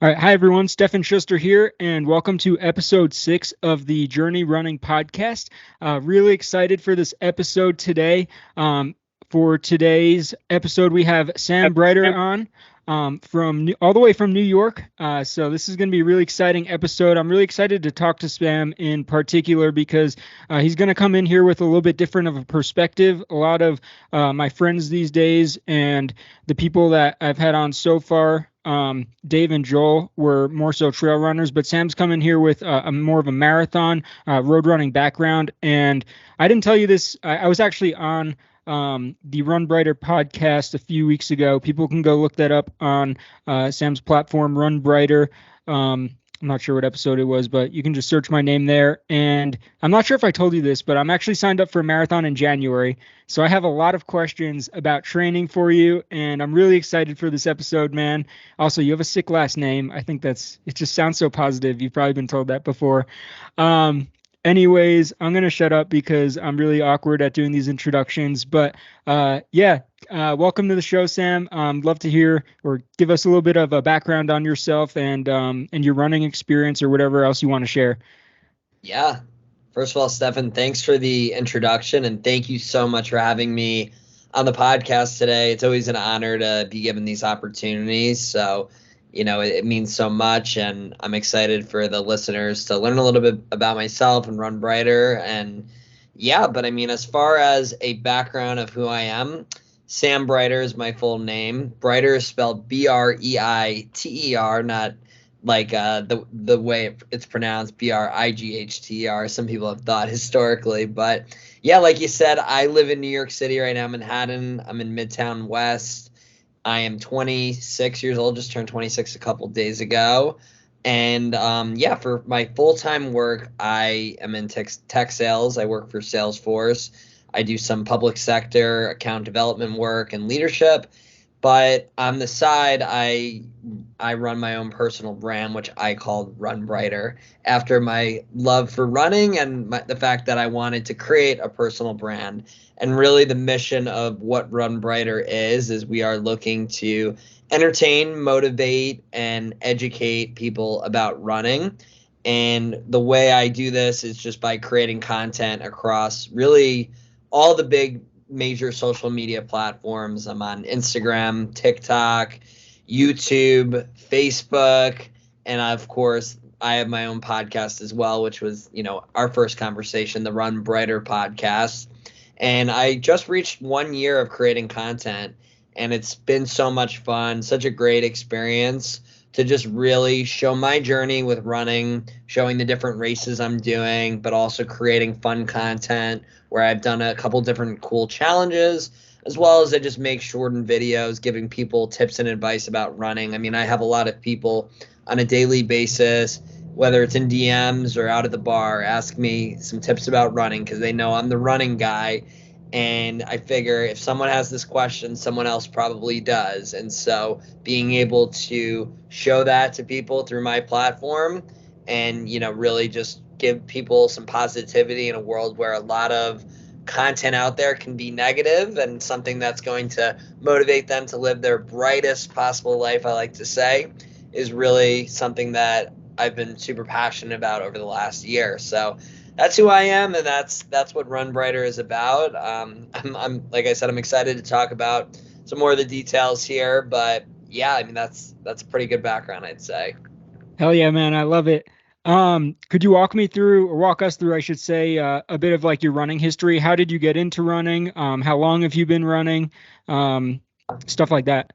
All right. Hi, everyone. Stefan Schuster here, and welcome to episode 6 of the Journey Running podcast. Really excited for this episode today. For today's episode, we have Sam Breiter on all the way from New York. So this is going to be a really exciting episode. I'm really excited to talk to Sam in particular because he's going to come in here with a little bit different of a perspective. A lot of my friends these days and the people that I've had on so far, Dave and Joel, were more so trail runners, but Sam's coming here with a more of a marathon road running background. And I didn't tell you this. I was actually on the Run Breiter podcast a few weeks ago. People can go look that up on Sam's platform, Run Breiter. I'm not sure what episode it was, but you can just search my name there. And I'm not sure if I told you this, but I'm actually signed up for a marathon in January. So I have a lot of questions about training for you, and I'm really excited for this episode, man. Also, you have a sick last name. I think it just sounds so positive. You've probably been told that before. Anyways, I'm going to shut up because I'm really awkward at doing these introductions. But welcome to the show, Sam. Love to hear or give us a little bit of a background on yourself and your running experience or whatever else you want to share. Yeah. First of all, Stefan, thanks for the introduction, and thank you so much for having me on the podcast today. It's always an honor to be given these opportunities. So, it means so much, and I'm excited for the listeners to learn a little bit about myself and Run Breiter. And but as far as a background of who I am, Sam Breiter is my full name. Breiter is spelled Breiter, not like the way it's pronounced, Brighther. Some people have thought historically, but like you said, I live in New York City right now, Manhattan. I'm in Midtown West. I am 26 years old, just turned 26 a couple days ago. And for my full-time work, I am in tech sales. I work for Salesforce. I do some public sector account development work and leadership. But on the side, I run my own personal brand, which I called Run Breiter, after my love for running and the fact that I wanted to create a personal brand. And really the mission of what Run Breiter is we are looking to entertain, motivate, and educate people about running. And the way I do this is just by creating content across really all the big major social media platforms. I'm on Instagram, TikTok, YouTube, Facebook, and of course, I have my own podcast as well, which was, our first conversation, the Run Breiter podcast. And I just reached 1 year of creating content, and it's been so much fun, such a great experience to just really show my journey with running, showing the different races I'm doing, but also creating fun content where I've done a couple different cool challenges, as well as I just make shortened videos giving people tips and advice about running. I have a lot of people on a daily basis, whether it's in DMs or out at the bar, ask me some tips about running because they know I'm the running guy. And I figure if someone has this question, someone else probably does. And so being able to show that to people through my platform and, really just give people some positivity in a world where a lot of content out there can be negative, and something that's going to motivate them to live their brightest possible life, I like to say, is really something that I've been super passionate about over the last year. So that's who I am, and that's what Run Breiter is about. I'm like I said, I'm excited to talk about some more of the details here, but that's a pretty good background, I'd say. Hell yeah, man. I love it. Could you walk us through, I should say, a bit of like your running history? How did you get into running? How long have you been running? Stuff like that.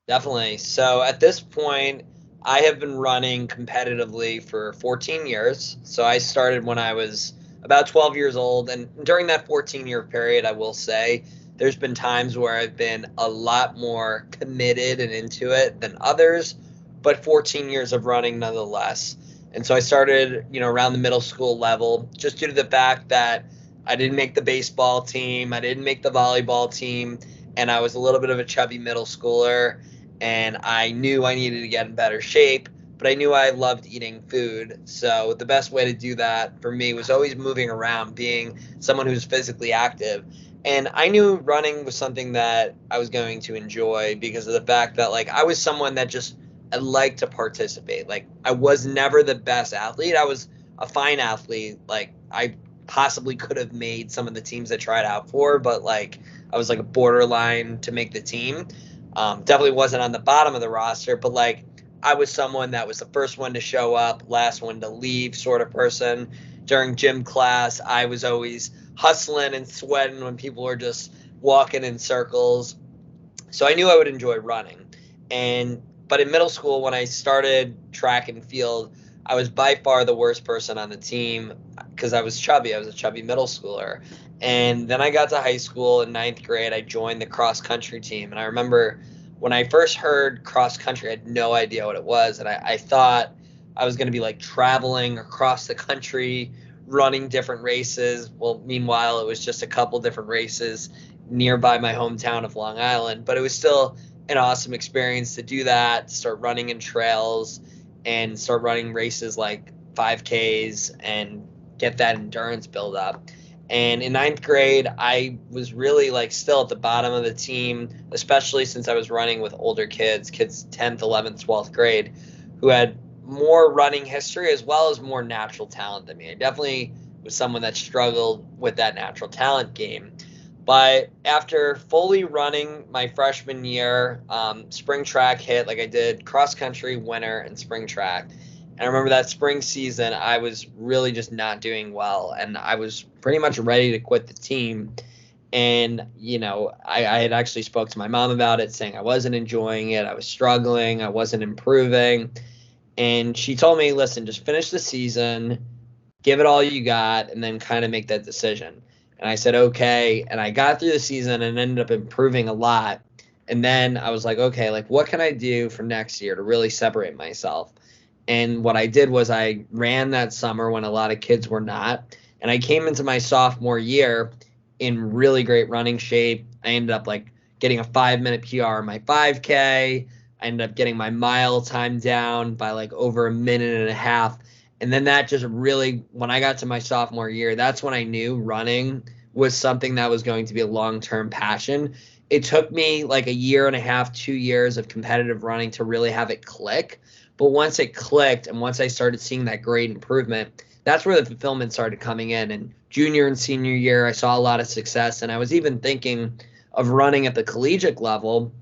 Definitely. So at this point, I have been running competitively for 14 years. So I started when I was about 12 years old. And during that 14-year period, I will say there's been times where I've been a lot more committed and into it than others, but 14 years of running nonetheless. And so I started, around the middle school level, just due to the fact that I didn't make the baseball team, I didn't make the volleyball team, and I was a little bit of a chubby middle schooler. And I knew I needed to get in better shape, but I knew I loved eating food. So the best way to do that for me was always moving around, being someone who's physically active. And I knew running was something that I was going to enjoy because of the fact that, I was someone that just I like to participate. Like, I was never the best athlete. I was a fine athlete. Like, I possibly could have made some of the teams I tried out for, but like, I was like a borderline to make the team. Definitely wasn't on the bottom of the roster, but like, I was someone that was the first one to show up, last one to leave sort of person. During gym class, I was always hustling and sweating when people were just walking in circles. So I knew I would enjoy running. But in middle school, when I started track and field, I was by far the worst person on the team because I was chubby. I was a chubby middle schooler. And then I got to high school in ninth grade. I joined the cross country team. And I remember when I first heard cross country, I had no idea what it was. And I thought I was going to be like traveling across the country, running different races. Well, meanwhile, it was just a couple different races nearby my hometown of Long Island. But it was still an awesome experience to do that, to start running in trails and start running races like 5Ks and get that endurance build up. And in ninth grade, I was really like still at the bottom of the team, especially since I was running with older kids 10th, 11th, 12th grade, who had more running history as well as more natural talent than me. I definitely was someone that struggled with that natural talent game. But after fully running my freshman year, spring track hit. Like, I did cross country, winter, and spring track. And I remember that spring season, I was really just not doing well. And I was pretty much ready to quit the team. And, I had actually spoke to my mom about it, saying I wasn't enjoying it. I was struggling. I wasn't improving. And she told me, listen, just finish the season, give it all you got, and then kind of make that decision. And I said, okay. And I got through the season and ended up improving a lot. And then I was like, okay, like, what can I do for next year to really separate myself? And what I did was I ran that summer when a lot of kids were not. And I came into my sophomore year in really great running shape. I ended up like getting a 5-minute PR in my 5K. I ended up getting my mile time down by like over a minute and a half. And then that just really, when I got to my sophomore year, that's when I knew running was something that was going to be a long-term passion. It took me like a year and a half, 2 years of competitive running to really have it click. But once it clicked and once I started seeing that great improvement, that's where the fulfillment started coming in. And junior and senior year, I saw a lot of success. And I was even thinking of running at the collegiate level,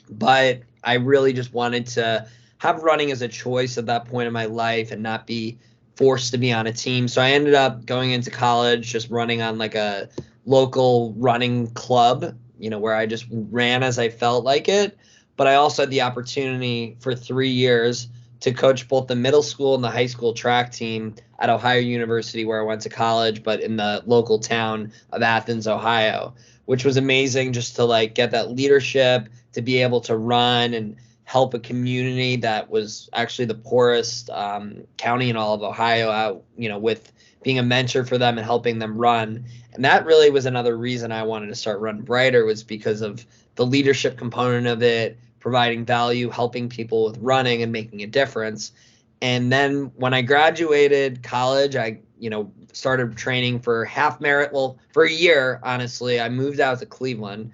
but I really just wanted to have running as a choice at that point in my life and not be forced to be on a team. So I ended up going into college just running on like a local running club, where I just ran as I felt like it. But I also had the opportunity for 3 years to coach both the middle school and the high school track team at Ohio University, where I went to college, but in the local town of Athens, Ohio, which was amazing just to like get that leadership, to be able to run and help a community that was actually the poorest county in all of Ohio out, with being a mentor for them and helping them run. And that really was another reason I wanted to start Run Breiter, was because of the leadership component of it, providing value, helping people with running and making a difference. And then when I graduated college, I, started training for half marathon. Well, for a year, honestly. I moved out to Cleveland.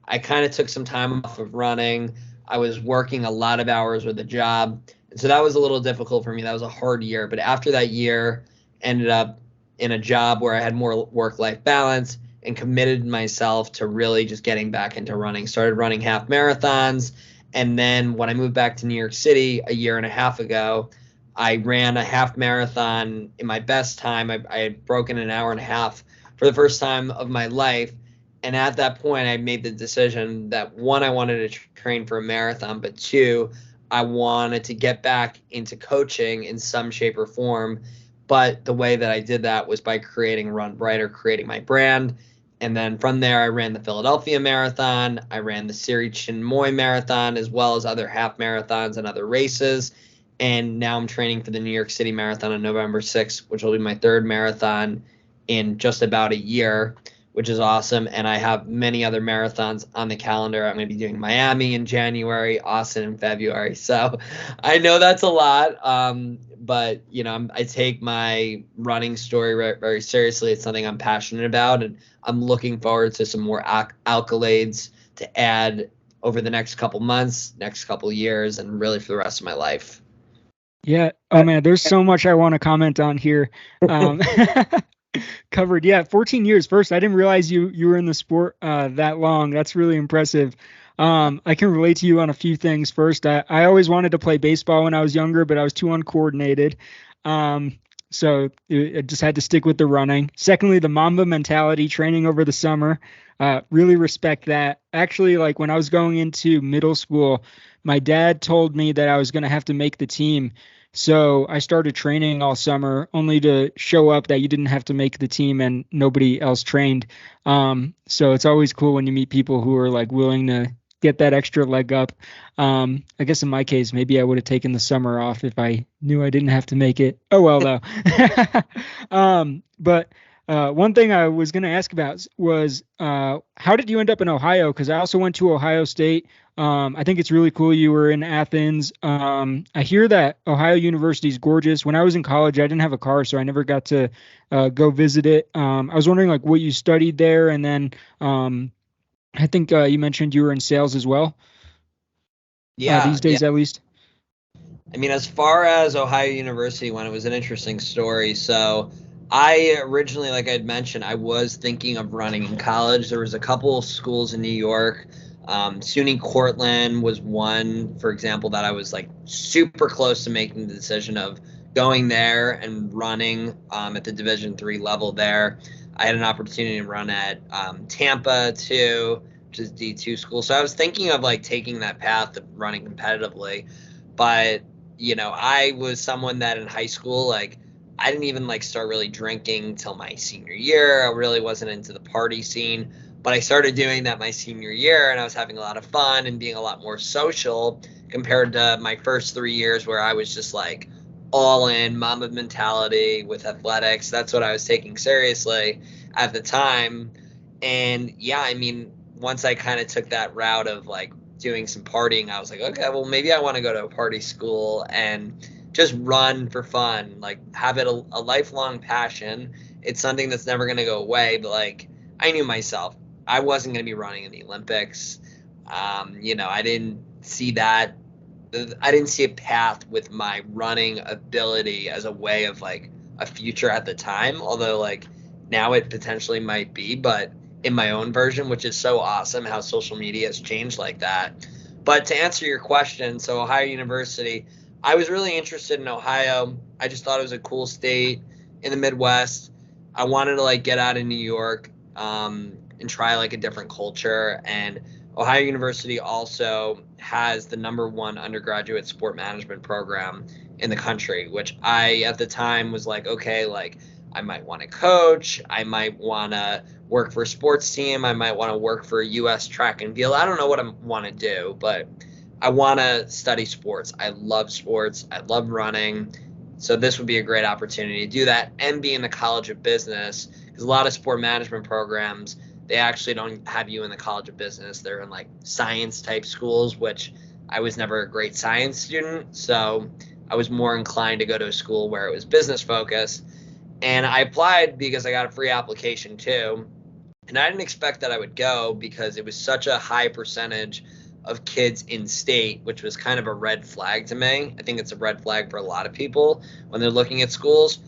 I kind of took some time off of running. I was working a lot of hours with a job. And so that was a little difficult for me. That was a hard year. But after that year, ended up in a job where I had more work-life balance and committed myself to really just getting back into running. Started running half marathons. And then when I moved back to New York City a year and a half ago, I ran a half marathon in my best time. I had broken an hour and a half for the first time of my life. And at that point, I made the decision that, one, I wanted to train for a marathon, but two, I wanted to get back into coaching in some shape or form. But the way that I did that was by creating Run Breiter, creating my brand. And then from there, I ran the Philadelphia Marathon. I ran the Siri Chinmoy Marathon, as well as other half marathons and other races. And now I'm training for the New York City Marathon on November 6th, which will be my third marathon in just about a year, which is awesome. And I have many other marathons on the calendar. I'm going to be doing Miami in January, Austin in February. So I know that's a lot, but I take my running story very seriously. It's something I'm passionate about, and I'm looking forward to some more accolades to add over the next couple months, next couple years, and really for the rest of my life. Yeah. Oh man, there's so much I want to comment on here. Um, covered. Yeah, 14 years. First, I didn't realize you were in the sport that long. That's really impressive. I can relate to you on a few things. First, I always wanted to play baseball when I was younger, but I was too uncoordinated. Um, so I just had to stick with the running. Secondly, the Mamba mentality, training over the summer. Really respect that. Actually, like when I was going into middle school, my dad told me that I was going to have to make the team. So I started training all summer only to show up that you didn't have to make the team and nobody else trained. So it's always cool when you meet people who are like willing to get that extra leg up. I guess in my case, maybe I would have taken the summer off if I knew I didn't have to make it. Oh well, though. But one thing I was going to ask about was how did you end up in Ohio? Because I also went to Ohio State. I think it's really cool you were in Athens. I hear that Ohio University is gorgeous. When I was in college, I didn't have a car, so I never got to go visit it. I was wondering like what you studied there, and then I think you mentioned you were in sales as well. Yeah, These days at least. I mean, as far as Ohio University went, it was an interesting story. So I originally, like I'd mentioned, I was thinking of running in college. There was a couple of schools in New York. SUNY Cortland was one, for example, that I was like super close to making the decision of going there and running at the Division III level there. I had an opportunity to run at Tampa too, which is D2 school. So I was thinking of like taking that path of running competitively. But I was someone that in high school, like, I didn't even like start really drinking till my senior year. I really wasn't into the party scene, but I started doing that my senior year, and I was having a lot of fun and being a lot more social compared to my first 3 years where I was just like all in Mamba mentality with athletics. That's what I was taking seriously at the time. And yeah, I mean, once I kind of took that route of like doing some partying, I was like, okay, well, maybe I want to go to a party school and just run for fun, like have it a lifelong passion. It's something that's never going to go away. But like, I knew myself, I wasn't going to be running in the Olympics. I didn't see that. I didn't see a path with my running ability as a way of like a future at the time, although like now it potentially might be, but in my own version, which is so awesome how social media has changed like that. But to answer your question, so Ohio University, I was really interested in Ohio. I just thought it was a cool state in the Midwest. I wanted to like get out of New York and try like a different culture. And Ohio University also has the #1 undergraduate sport management program in the country, which I at the time was like, okay, like I might want to coach. I might want to work for a sports team. I might want to work for a U.S. track and field. I don't know what I want to do, but I want to study sports. I love sports. I love running. So this would be a great opportunity to do that and be in the College of Business, because a lot of sport management programs, they actually don't have you in the College of Business. They're in like science type schools, which I was never a great science student. So I was more inclined to go to a school where it was business focused. And I applied because I got a free application too. And I didn't expect that I would go because it was such a high percentage of kids in state, which was kind of a red flag to me. I think it's a red flag for a lot of people when they're looking at schools.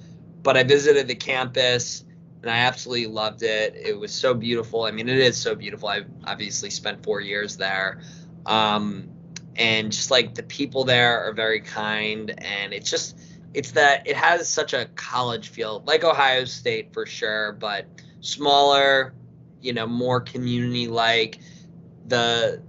But I visited the campus and I absolutely loved it. It was so beautiful. I mean, it is so beautiful. I've obviously spent 4 years there. And just like the people there are very kind, and it's that it has such a college feel, like Ohio State for sure, but smaller, more community like. The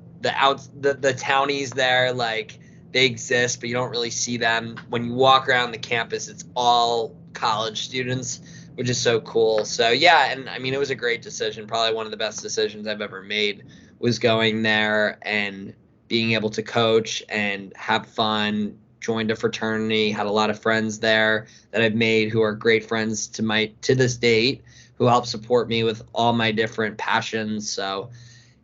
townies there, like they exist, but you don't really see them. When you walk around the campus, it's all college students, which is so cool. So yeah, and I mean, it was a great decision. Probably one of the best decisions I've ever made was going there and being able to coach and have fun. Joined a fraternity, had a lot of friends there that I've made who are great friends to this date, who help support me with all my different passions. So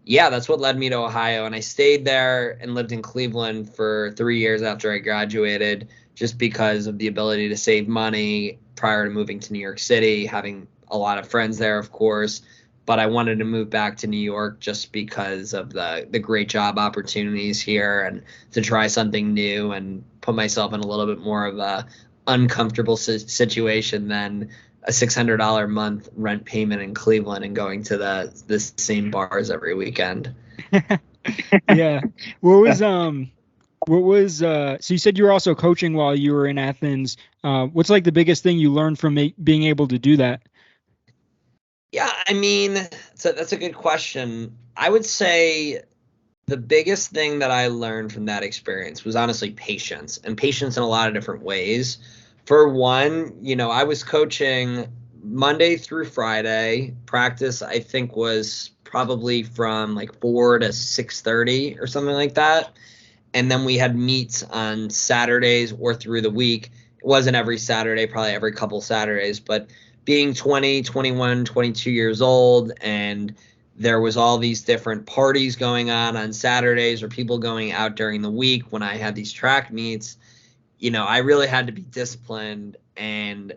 yeah, that's what led me to Ohio. And I stayed there and lived in Cleveland for 3 years after I graduated, just because of the ability to save money prior to moving to New York City, having a lot of friends there, of course, but I wanted to move back to New York just because of the great job opportunities here and to try something new and put myself in a little bit more of a uncomfortable situation than a $600 a month rent payment in Cleveland and going to the same bars every weekend. Yeah. So you said you were also coaching while you were in Athens. What's like the biggest thing you learned from being able to do that? Yeah, I mean, that's a good question. I would say the biggest thing that I learned from that experience was honestly patience, and patience in a lot of different ways. For one, I was coaching Monday through Friday. Practice, I think, was probably from like 4 to 6:30 or something like that. And then we had meets on Saturdays or through the week. It wasn't every Saturday, probably every couple Saturdays, but being 20, 21, 22 years old, and there was all these different parties going on Saturdays or people going out during the week when I had these track meets, I really had to be disciplined and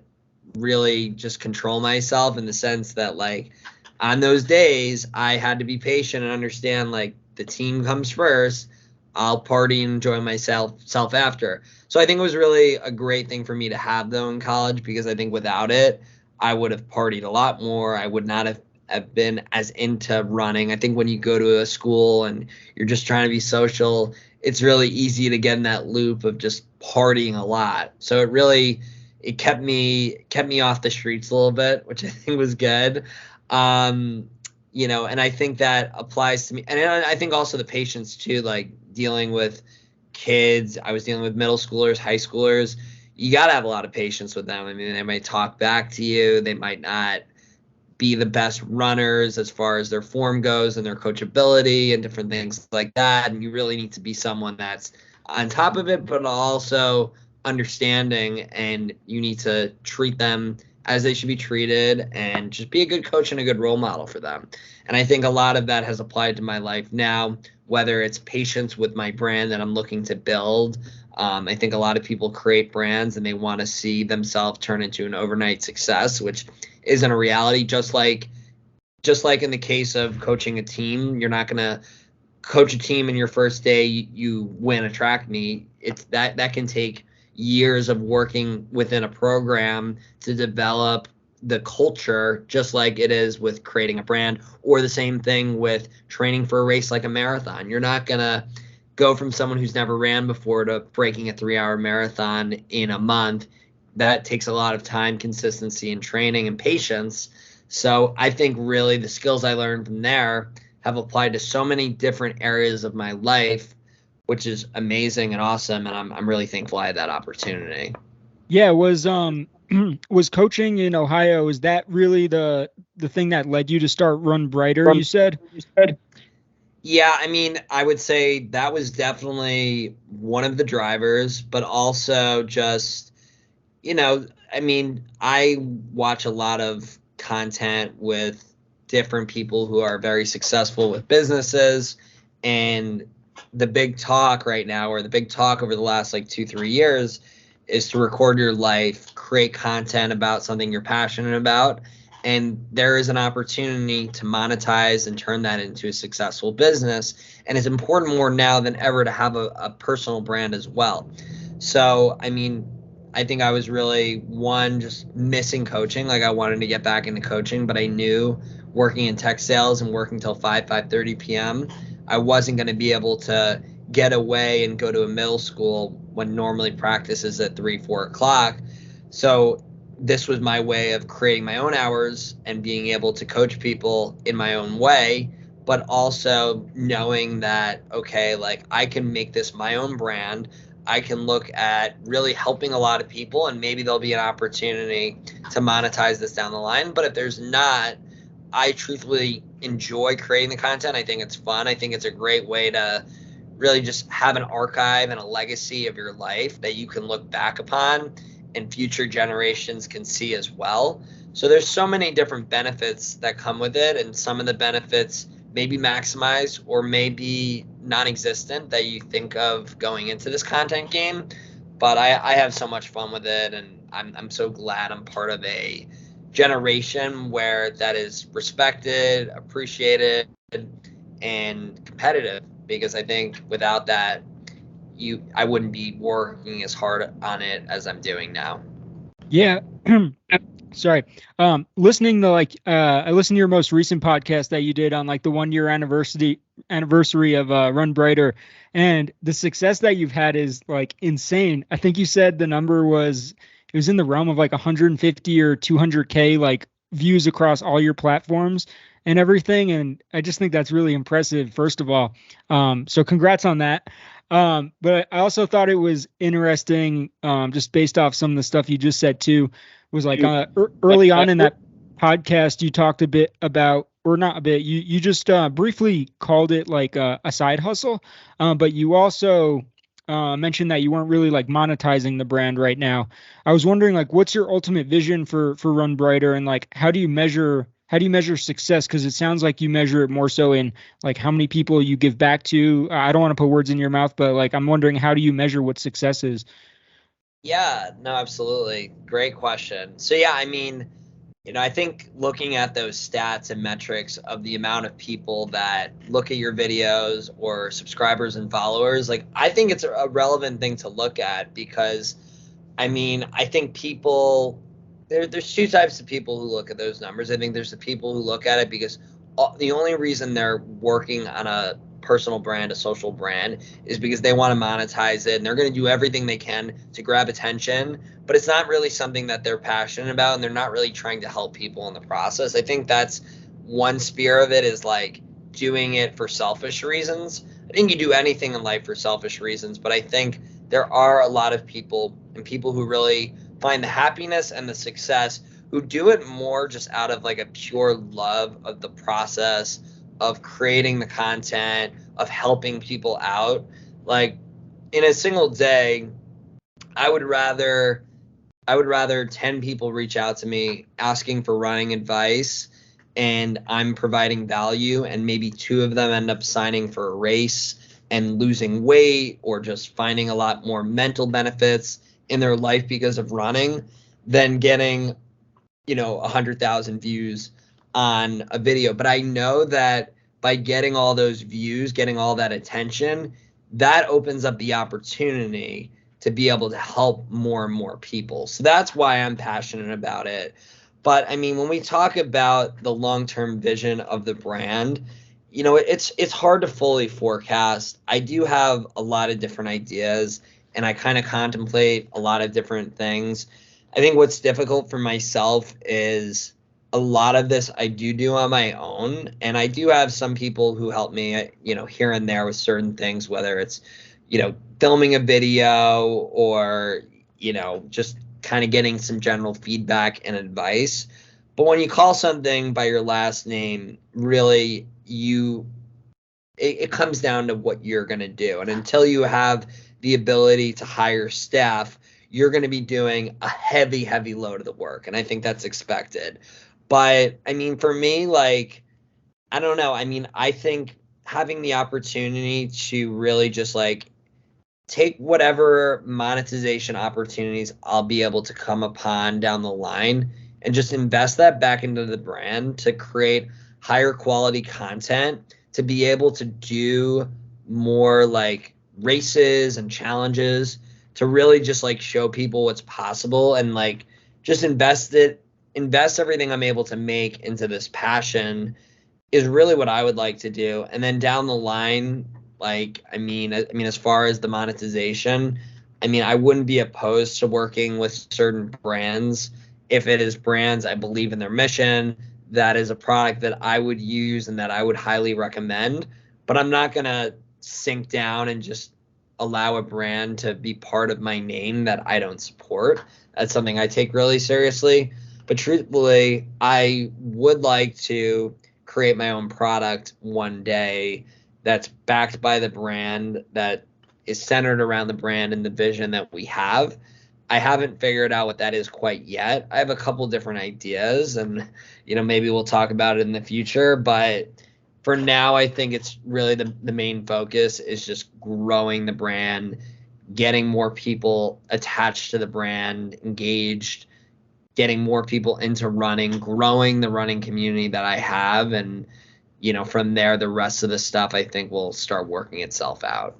really just control myself in the sense that, like, on those days I had to be patient and understand, like, the team comes first. I'll party and enjoy myself after. So I think it was really a great thing for me to have though in college, because I think without it, I would have partied a lot more. I would not have been as into running. I think when you go to a school and you're just trying to be social, it's really easy to get in that loop of just partying a lot. So it kept me off the streets a little bit, which I think was good. And I think that applies to me. And I think also the patience too, like dealing with kids. I was dealing with middle schoolers, high schoolers. You got to have a lot of patience with them. I mean, they might talk back to you. They might not be the best runners as far as their form goes and their coachability and different things like that. And you really need to be someone that's on top of it, but also understanding, and you need to treat them as they should be treated and just be a good coach and a good role model for them. And I think a lot of that has applied to my life now, whether it's patience with my brand that I'm looking to build. I think a lot of people create brands and they want to see themselves turn into an overnight success, which isn't a reality. Just like in the case of coaching a team, you're not going to coach a team in your first day, you win a track meet. It's that can take years of working within a program to develop the culture, just like it is with creating a brand, or the same thing with training for a race like a marathon. You're not going to go from someone who's never ran before to breaking a 3-hour marathon in a month. That takes a lot of time, consistency, and training and patience. So I think really the skills I learned from there have applied to so many different areas of my life, which is amazing and awesome. And I'm really thankful I had that opportunity. Yeah, was coaching in Ohio, is that really the thing that led you to start Run Breiter, you said? Yeah, I mean, I would say that was definitely one of the drivers, but also just, I mean, I watch a lot of content with different people who are very successful with businesses, and the big talk right now, or the big talk over the last like 2-3 years, is to record your life, create content about something you're passionate about, and there is an opportunity to monetize and turn that into a successful business. And it's important more now than ever to have a personal brand as well. So, I mean, I think I was really, one, just missing coaching. Like, I wanted to get back into coaching, but I knew working in tech sales and working till 5:30 p.m., I wasn't going to be able to get away and go to a middle school when normally practice is at 3-4 o'clock. So this was my way of creating my own hours and being able to coach people in my own way, but also knowing that, okay, like, I can make this my own brand. I can look at really helping a lot of people, and maybe there'll be an opportunity to monetize this down the line. But if there's not, I truthfully enjoy creating the content. I think it's fun. I think it's a great way to really just have an archive and a legacy of your life that you can look back upon and future generations can see as well. So there's so many different benefits that come with it, and some of the benefits may be maximized or may be non-existent that you think of going into this content game. But I have so much fun with it, and I'm so glad I'm part of a generation where that is respected, appreciated, and competitive, because I think without that, I wouldn't be working as hard on it as I'm doing now. Yeah. Sorry. Listening to I listened to your most recent podcast that you did on like the 1 year anniversary of Run Breiter, and the success that you've had is like insane. I think you said the number was it was in the realm of like 150 or 200K like views across all your platforms and everything, and I just think that's really impressive. First of all, so congrats on that. But I also thought it was interesting, just based off some of the stuff you just said too, was like early on in that podcast, you talked a bit about, or not a bit, you just briefly called it like a side hustle, but you also mentioned that you weren't really like monetizing the brand right now. I was wondering like, what's your ultimate vision for Run Brighter, and like, how do you measure success? Because it sounds like you measure it more so in like how many people you give back to. I don't want to put words in your mouth, but like I'm wondering, how do you measure what success is? Yeah, no, absolutely. Great question. So yeah, I mean, I think looking at those stats and metrics of the amount of people that look at your videos or subscribers and followers, like I think it's a relevant thing to look at, because I mean, I think there's two types of people who look at those numbers. I think there's the people who look at it because the only reason they're working on a personal brand, a social brand, is because they want to monetize it, and they're going to do everything they can to grab attention, but it's not really something that they're passionate about, and they're not really trying to help people in the process. I think that's one sphere of it, is like doing it for selfish reasons. I think you do anything in life for selfish reasons, but I think there are a lot of people, and people who really find the happiness and the success, who do it more just out of like a pure love of the process of creating the content, of helping people out. Like in a single day, I would rather 10 people reach out to me asking for running advice, and I'm providing value, and maybe two of them end up signing for a race and losing weight, or just finding a lot more mental benefits in their life because of running, than getting 100,000 views on a video. But I know that by getting all those views, getting all that attention, that opens up the opportunity to be able to help more and more people. So that's why I'm passionate about it. But I mean, when we talk about the long-term vision of the brand, it's hard to fully forecast. I do have a lot of different ideas, and I kind of contemplate a lot of different things. I think what's difficult for myself is a lot of this I do on my own, and I do have some people who help me, here and there with certain things, whether it's, filming a video, or, just kind of getting some general feedback and advice. But when you call something by your last name, really, it comes down to what you're going to do. And until you have the ability to hire staff, you're going to be doing a heavy, heavy load of the work. And I think that's expected. But I mean, for me, like, I don't know. I mean, I think having the opportunity to really just like take whatever monetization opportunities I'll be able to come upon down the line, and just invest that back into the brand to create higher quality content, to be able to do more like races and challenges, to really just like show people what's possible, and like just invest everything I'm able to make into this passion, is really what I would like to do. And then down the line, like, I mean, as far as the monetization, I mean, I wouldn't be opposed to working with certain brands if it is brands I believe in their mission, that is a product that I would use and that I would highly recommend. But I'm not going to sink down and just allow a brand to be part of my name that I don't support. That's something I take really seriously. But truthfully, I would like to create my own product one day that's backed by the brand, that is centered around the brand and the vision that we have. I haven't figured out what that is quite yet. I have a couple different ideas, and maybe we'll talk about it in the future. But for now, I think it's really the main focus is just growing the brand, getting more people attached to the brand, engaged, getting more people into running, growing the running community that I have. And, from there, the rest of the stuff I think will start working itself out.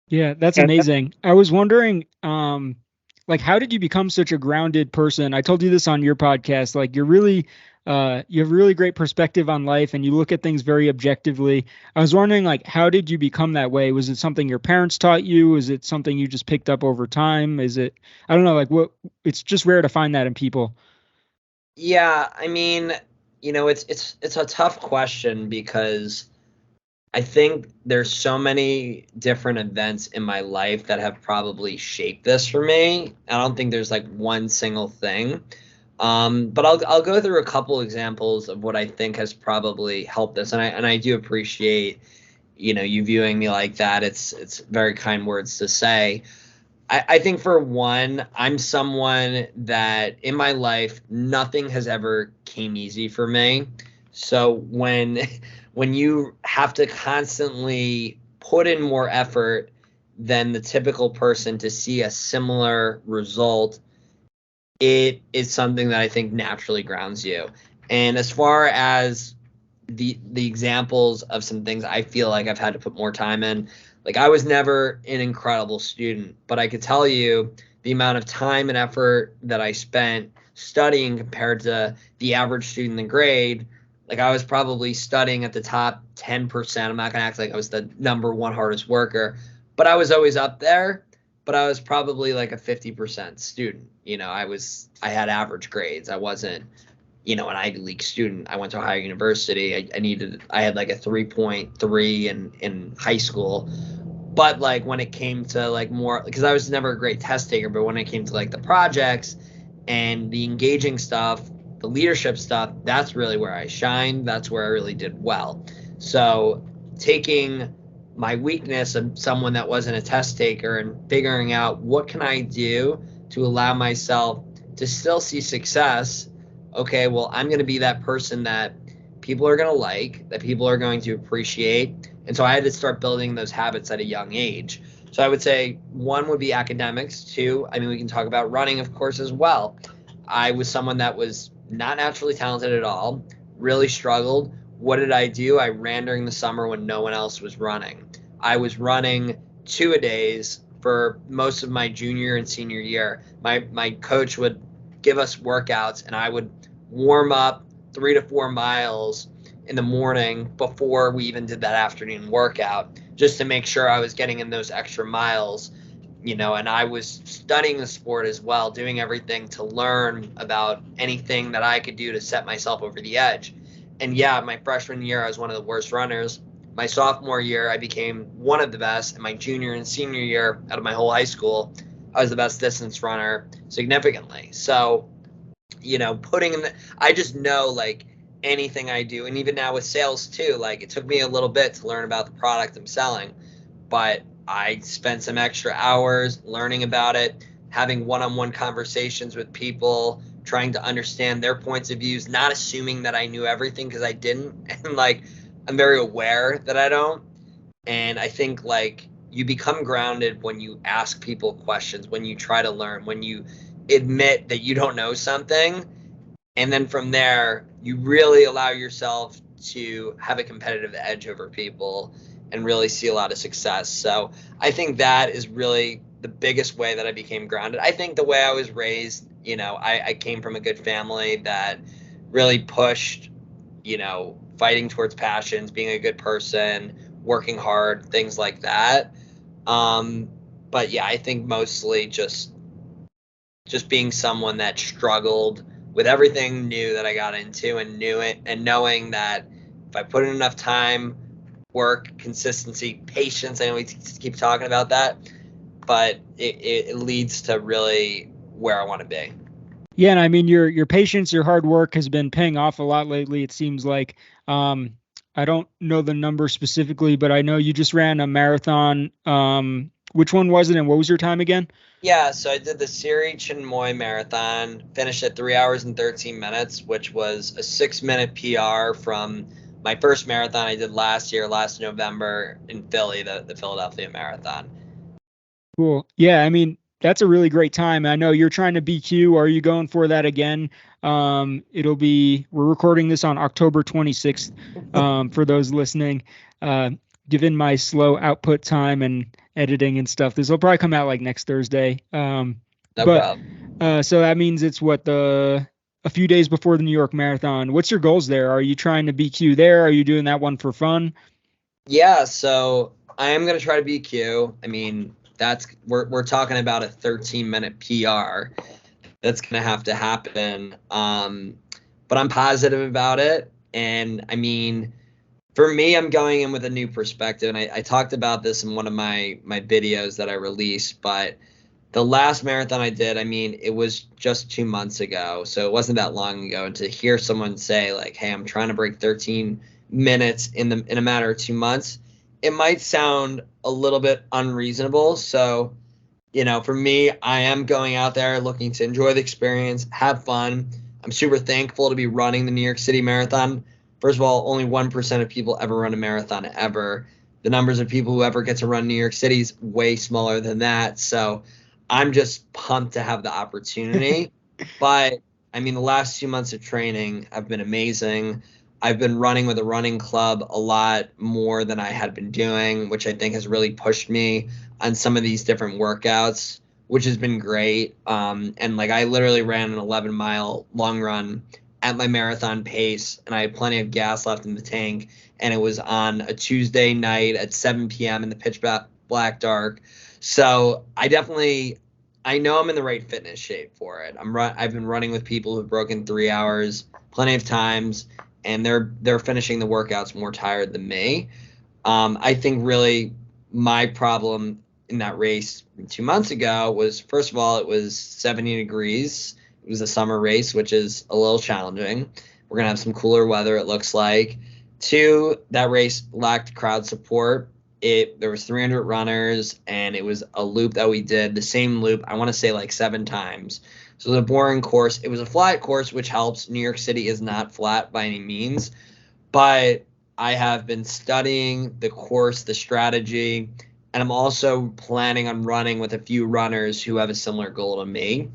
Yeah, that's amazing. I was wondering, like, how did you become such a grounded person? I told you this on your podcast. Like, you have really great perspective on life, and you look at things very objectively. I was wondering, like, how did you become that way? Was it something your parents taught you? Is it something you just picked up over time? I don't know, like, what? It's just rare to find that in people. Yeah, I mean, it's a tough question because I think there's so many different events in my life that have probably shaped this for me. I don't think there's like one single thing. But I'll go through a couple examples of what I think has probably helped this, and I do appreciate you viewing me like that. It's very kind words to say. I think for one, I'm someone that in my life nothing has ever came easy for me. So when you have to constantly put in more effort than the typical person to see a similar result, it is something that I think naturally grounds you. And as far as the examples of some things I feel like I've had to put more time in, like I was never an incredible student, but I could tell you the amount of time and effort that I spent studying compared to the average student in the grade. Like I was probably studying at the top 10%. I'm not going to act like I was the number one hardest worker, but I was always up there. But I was probably like a 50% student. I had average grades. I wasn't, an Ivy League student. I went to a higher university. I had like a 3.3 in high school. But like when it came to like more, because I was never a great test taker, but when it came to like the projects and the engaging stuff, the leadership stuff, that's really where I shined. That's where I really did well. So taking my weakness of someone that wasn't a test taker and figuring out what can I do to allow myself to still see success. Okay, well, I'm going to be that person that people are going to like, that people are going to appreciate. And so I had to start building those habits at a young age. So I would say one would be academics. Two, I mean, we can talk about running, of course, as well. I was someone that was not naturally talented at all, really struggled. What did I do? I ran during the summer when no one else was running. I was running 2-a-days for most of my junior and senior year. My coach would give us workouts, and I would warm up 3 to 4 miles in the morning before we even did that afternoon workout, just to make sure I was getting in those extra miles. And I was studying the sport as well, doing everything to learn about anything that I could do to set myself over the edge. And yeah, my freshman year, I was one of the worst runners. My sophomore year, I became one of the best. And my junior and senior year, out of my whole high school, I was the best distance runner significantly. So, putting in I just know like anything I do, and even now with sales too, like it took me a little bit to learn about the product I'm selling, but I spent some extra hours learning about it, having one-on-one conversations with people, trying to understand their points of views, not assuming that I knew everything because I didn't. And like, I'm very aware that I don't. And I think like you become grounded when you ask people questions, when you try to learn, when you admit that you don't know something. And then from there, you really allow yourself to have a competitive edge over people and really see a lot of success. So I think that is really the biggest way that I became grounded. I think the way I was raised, I came from a good family that really pushed, fighting towards passions, being a good person, working hard, things like that. But yeah, I think mostly just being someone that struggled with everything new that I got into and knew it, and knowing that if I put in enough time, work, consistency, patience, I know we keep talking about that, but it leads to really where I want to be. Yeah, and I mean your patience, your hard work has been paying off a lot lately. It seems like I don't know the number specifically, but I know you just ran a marathon. Which one was it, and what was your time again? Yeah, so I did the Siri Chinmoy Marathon, finished at 3 hours and 13 minutes, which was a 6-minute PR from my first marathon I did last November in Philly, the Philadelphia Marathon. Cool. Yeah, I mean, that's a really great time. I know you're trying to BQ. Are you going for that again? We're recording this on October 26th. For those listening, uh, given my slow output time and editing and stuff, this will probably come out like next Thursday. No But problem. so that means it's a few days before the New York Marathon. What's your goals there? Are you trying to BQ there? Are you doing that one for fun? Yeah, so I am gonna try to BQ. I mean, we're talking about a 13-minute PR. That's gonna have to happen. But I'm positive about it. And I mean, for me, I'm going in with a new perspective. And I talked about this in one of my videos that I released, but the last marathon I did, I mean, it was just 2 months ago. So it wasn't that long ago. And to hear someone say, like, hey, I'm trying to break 13 minutes in a matter of 2 months, it might sound a little bit unreasonable. So, for me, I am going out there looking to enjoy the experience, have fun. I'm super thankful to be running the New York City Marathon. First of all, only 1% of people ever run a marathon ever. The numbers of people who ever get to run New York City is way smaller than that. So I'm just pumped to have the opportunity. But I mean, the last 2 months of training have been amazing. I've been running with a running club a lot more than I had been doing, which I think has really pushed me on some of these different workouts, which has been great. And like I literally ran an 11-mile long run at my marathon pace, and I had plenty of gas left in the tank. And it was on a Tuesday night at 7 p.m. in the pitch black dark. So I know I'm in the right fitness shape for it. I've been running with people who've broken 3 hours plenty of times, and they're finishing the workouts more tired than me. I think really my problem in that race 2 months ago was, first of all, it was 70 degrees. It was a summer race, which is a little challenging. We're gonna have some cooler weather, it looks like. Two, that race lacked crowd support. There was 300 runners, and it was a loop that we did, the same loop, I want to say like 7 times. So it was a boring course. It was a flat course, which helps. New York City is not flat by any means, but I have been studying the course, the strategy, and I'm also planning on running with a few runners who have a similar goal to me,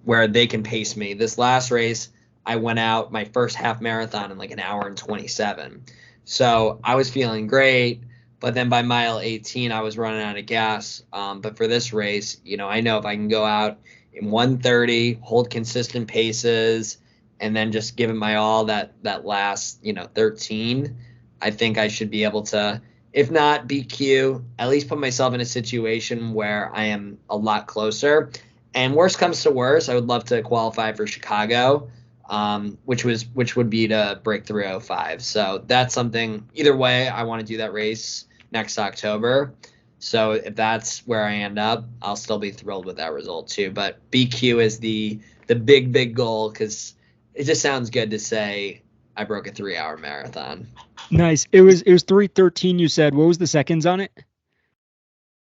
where they can pace me. This last race, I went out my first half marathon in like an hour and 27. So I was feeling great, but then by mile 18, I was running out of gas. But for this race, I know if I can go out in 1:30, hold consistent paces, and then just give it my all that last 13, I think I should be able to, if not BQ, at least put myself in a situation where I am a lot closer. And worst comes to worst, I would love to qualify for Chicago, which would be to break 3:05. So that's something. Either way, I want to do that race next October. So if that's where I end up, I'll still be thrilled with that result too. But BQ is the big goal, because it just sounds good to say I broke a 3-hour marathon. Nice. It was 3:13. You said. What was the seconds on it?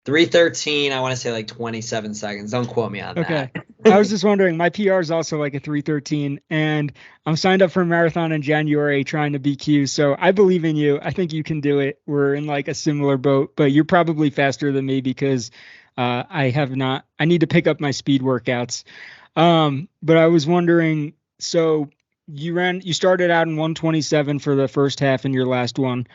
3:13. I want to say like 27 seconds. Don't quote me on Okay. that. I was just wondering, my PR is also like a 3:13, and I'm signed up for a marathon in January trying to BQ. So I believe in you. I think you can do it. We're in like a similar boat, but you're probably faster than me because I need to pick up my speed workouts. But I was wondering, so you started out in 127 for the first half in your last one.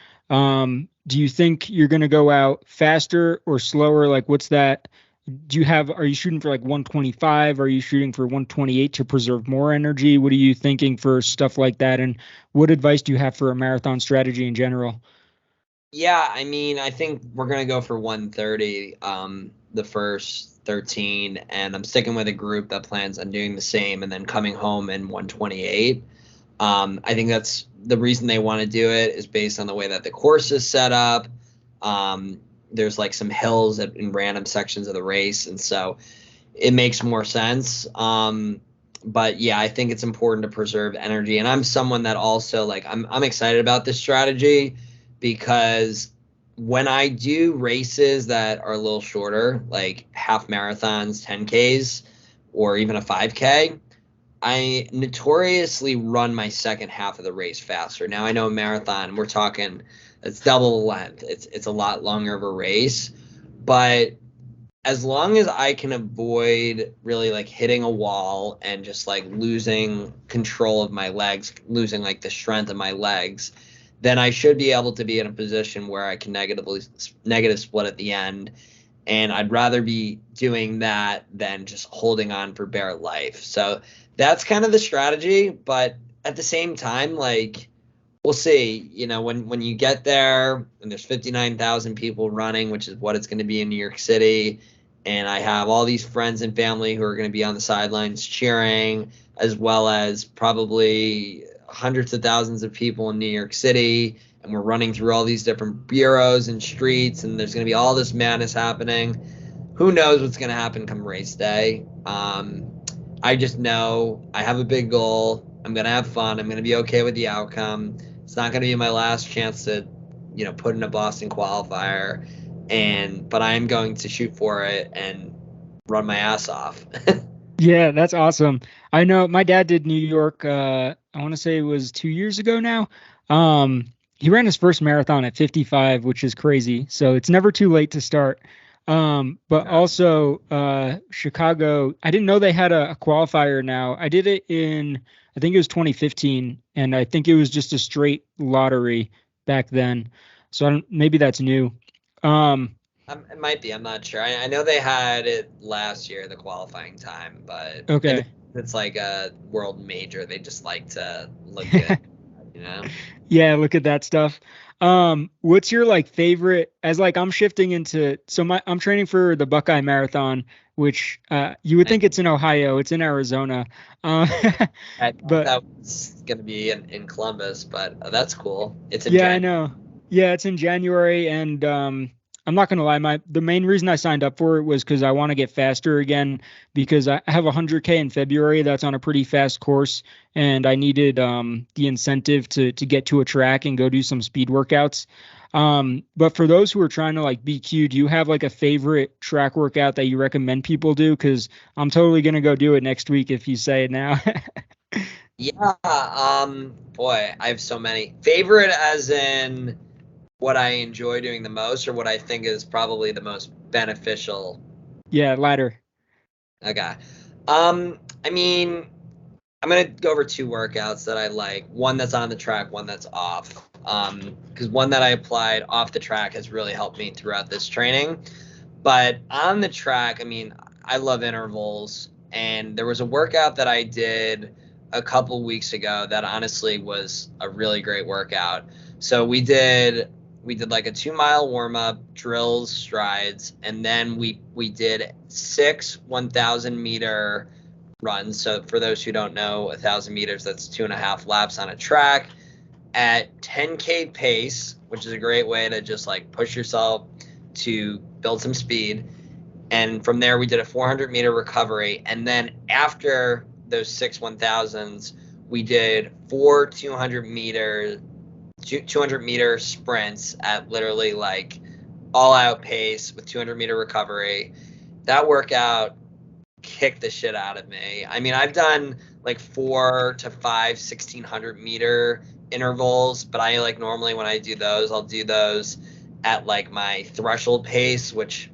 Do you think you're going to go out faster or slower? Like, what's that? Are you shooting for like 125? Are you shooting for 128 to preserve more energy? What are you thinking for stuff like that? And what advice do you have for a marathon strategy in general? Yeah, I mean, I think we're gonna go for 130, the first 13, and I'm sticking with a group that plans on doing the same and then coming home in 128. I think that's the reason they want to do it, is based on the way that the course is set up. There's like some hills in random sections of the race, and so it makes more sense. But yeah, I think it's important to preserve energy. And I'm someone that also, like, I'm excited about this strategy, because when I do races that are a little shorter, like half marathons, 10Ks, or even a 5K, I notoriously run my second half of the race faster. Now I know a marathon, we're talking, it's double the length. It's a lot longer of a race, but as long as I can avoid really like hitting a wall and just like losing control of my legs, losing like the strength of my legs, then I should be able to be in a position where I can negative split at the end. And I'd rather be doing that than just holding on for bare life. So that's kind of the strategy. But at the same time, like, we'll see. When you get there and there's 59,000 people running, which is what it's going to be in New York City, and I have all these friends and family who are going to be on the sidelines cheering, as well as probably hundreds of thousands of people in New York City, and we're running through all these different bureaus and streets, and there's going to be all this madness happening. Who knows what's going to happen come race day? I just know I have a big goal. I'm going to have fun. I'm going to be okay with the outcome. It's not going to be my last chance to, put in a Boston qualifier, but I am going to shoot for it and run my ass off. Yeah, that's awesome. I know my dad did New York, I want to say it was 2 years ago now. He ran his first marathon at 55, which is crazy. So it's never too late to start. But also Chicago, I didn't know they had a qualifier now. I did it I think it was 2015, and I think it was just a straight lottery back then. So maybe that's new. It might be. I'm not sure. I know they had it last year, the qualifying time, but Okay. it's like a world major. They just like to look good, you know? Yeah, look at that stuff. What's your like favorite as like I'm shifting into I'm training for the Buckeye Marathon, which you would think it's in Ohio, it's in Arizona. Uh, I thought but that was going to be in Columbus, but that's cool. It's in yeah, I January. know. Yeah, it's in January, and I'm not gonna lie, the main reason I signed up for it was because I want to get faster again, because I have 100K in February that's on a pretty fast course, and I needed the incentive to get to a track and go do some speed workouts. But for those who are trying to like BQ, do you have like a favorite track workout that you recommend people do? Because I'm totally gonna go do it next week if you say it now. Yeah, boy, I have so many. Favorite as in what I enjoy doing the most or what I think is probably the most beneficial. Yeah, ladder. Okay. I mean, I'm gonna go over two workouts that I like. One that's on the track, one that's off. Because one that I applied off the track has really helped me throughout this training. But on the track, I mean, I love intervals, and there was a workout that I did a couple weeks ago that honestly was a really great workout. So we did like a 2 mile warm up, drills, strides, and then we did 6 1,000 meter runs. So for those who don't know, 1,000 meters, that's 2.5 laps on a track at 10K pace, which is a great way to just like push yourself to build some speed. And from there, we did a 400-meter recovery. And then after those 6 1,000s, we did 200-meter sprints at literally like all out pace with 200-meter recovery. That workout kicked the shit out of me. I mean, I've done like 4 to 5 1,600-meter intervals, but I like normally when I do those, I'll do those at like my threshold pace, which,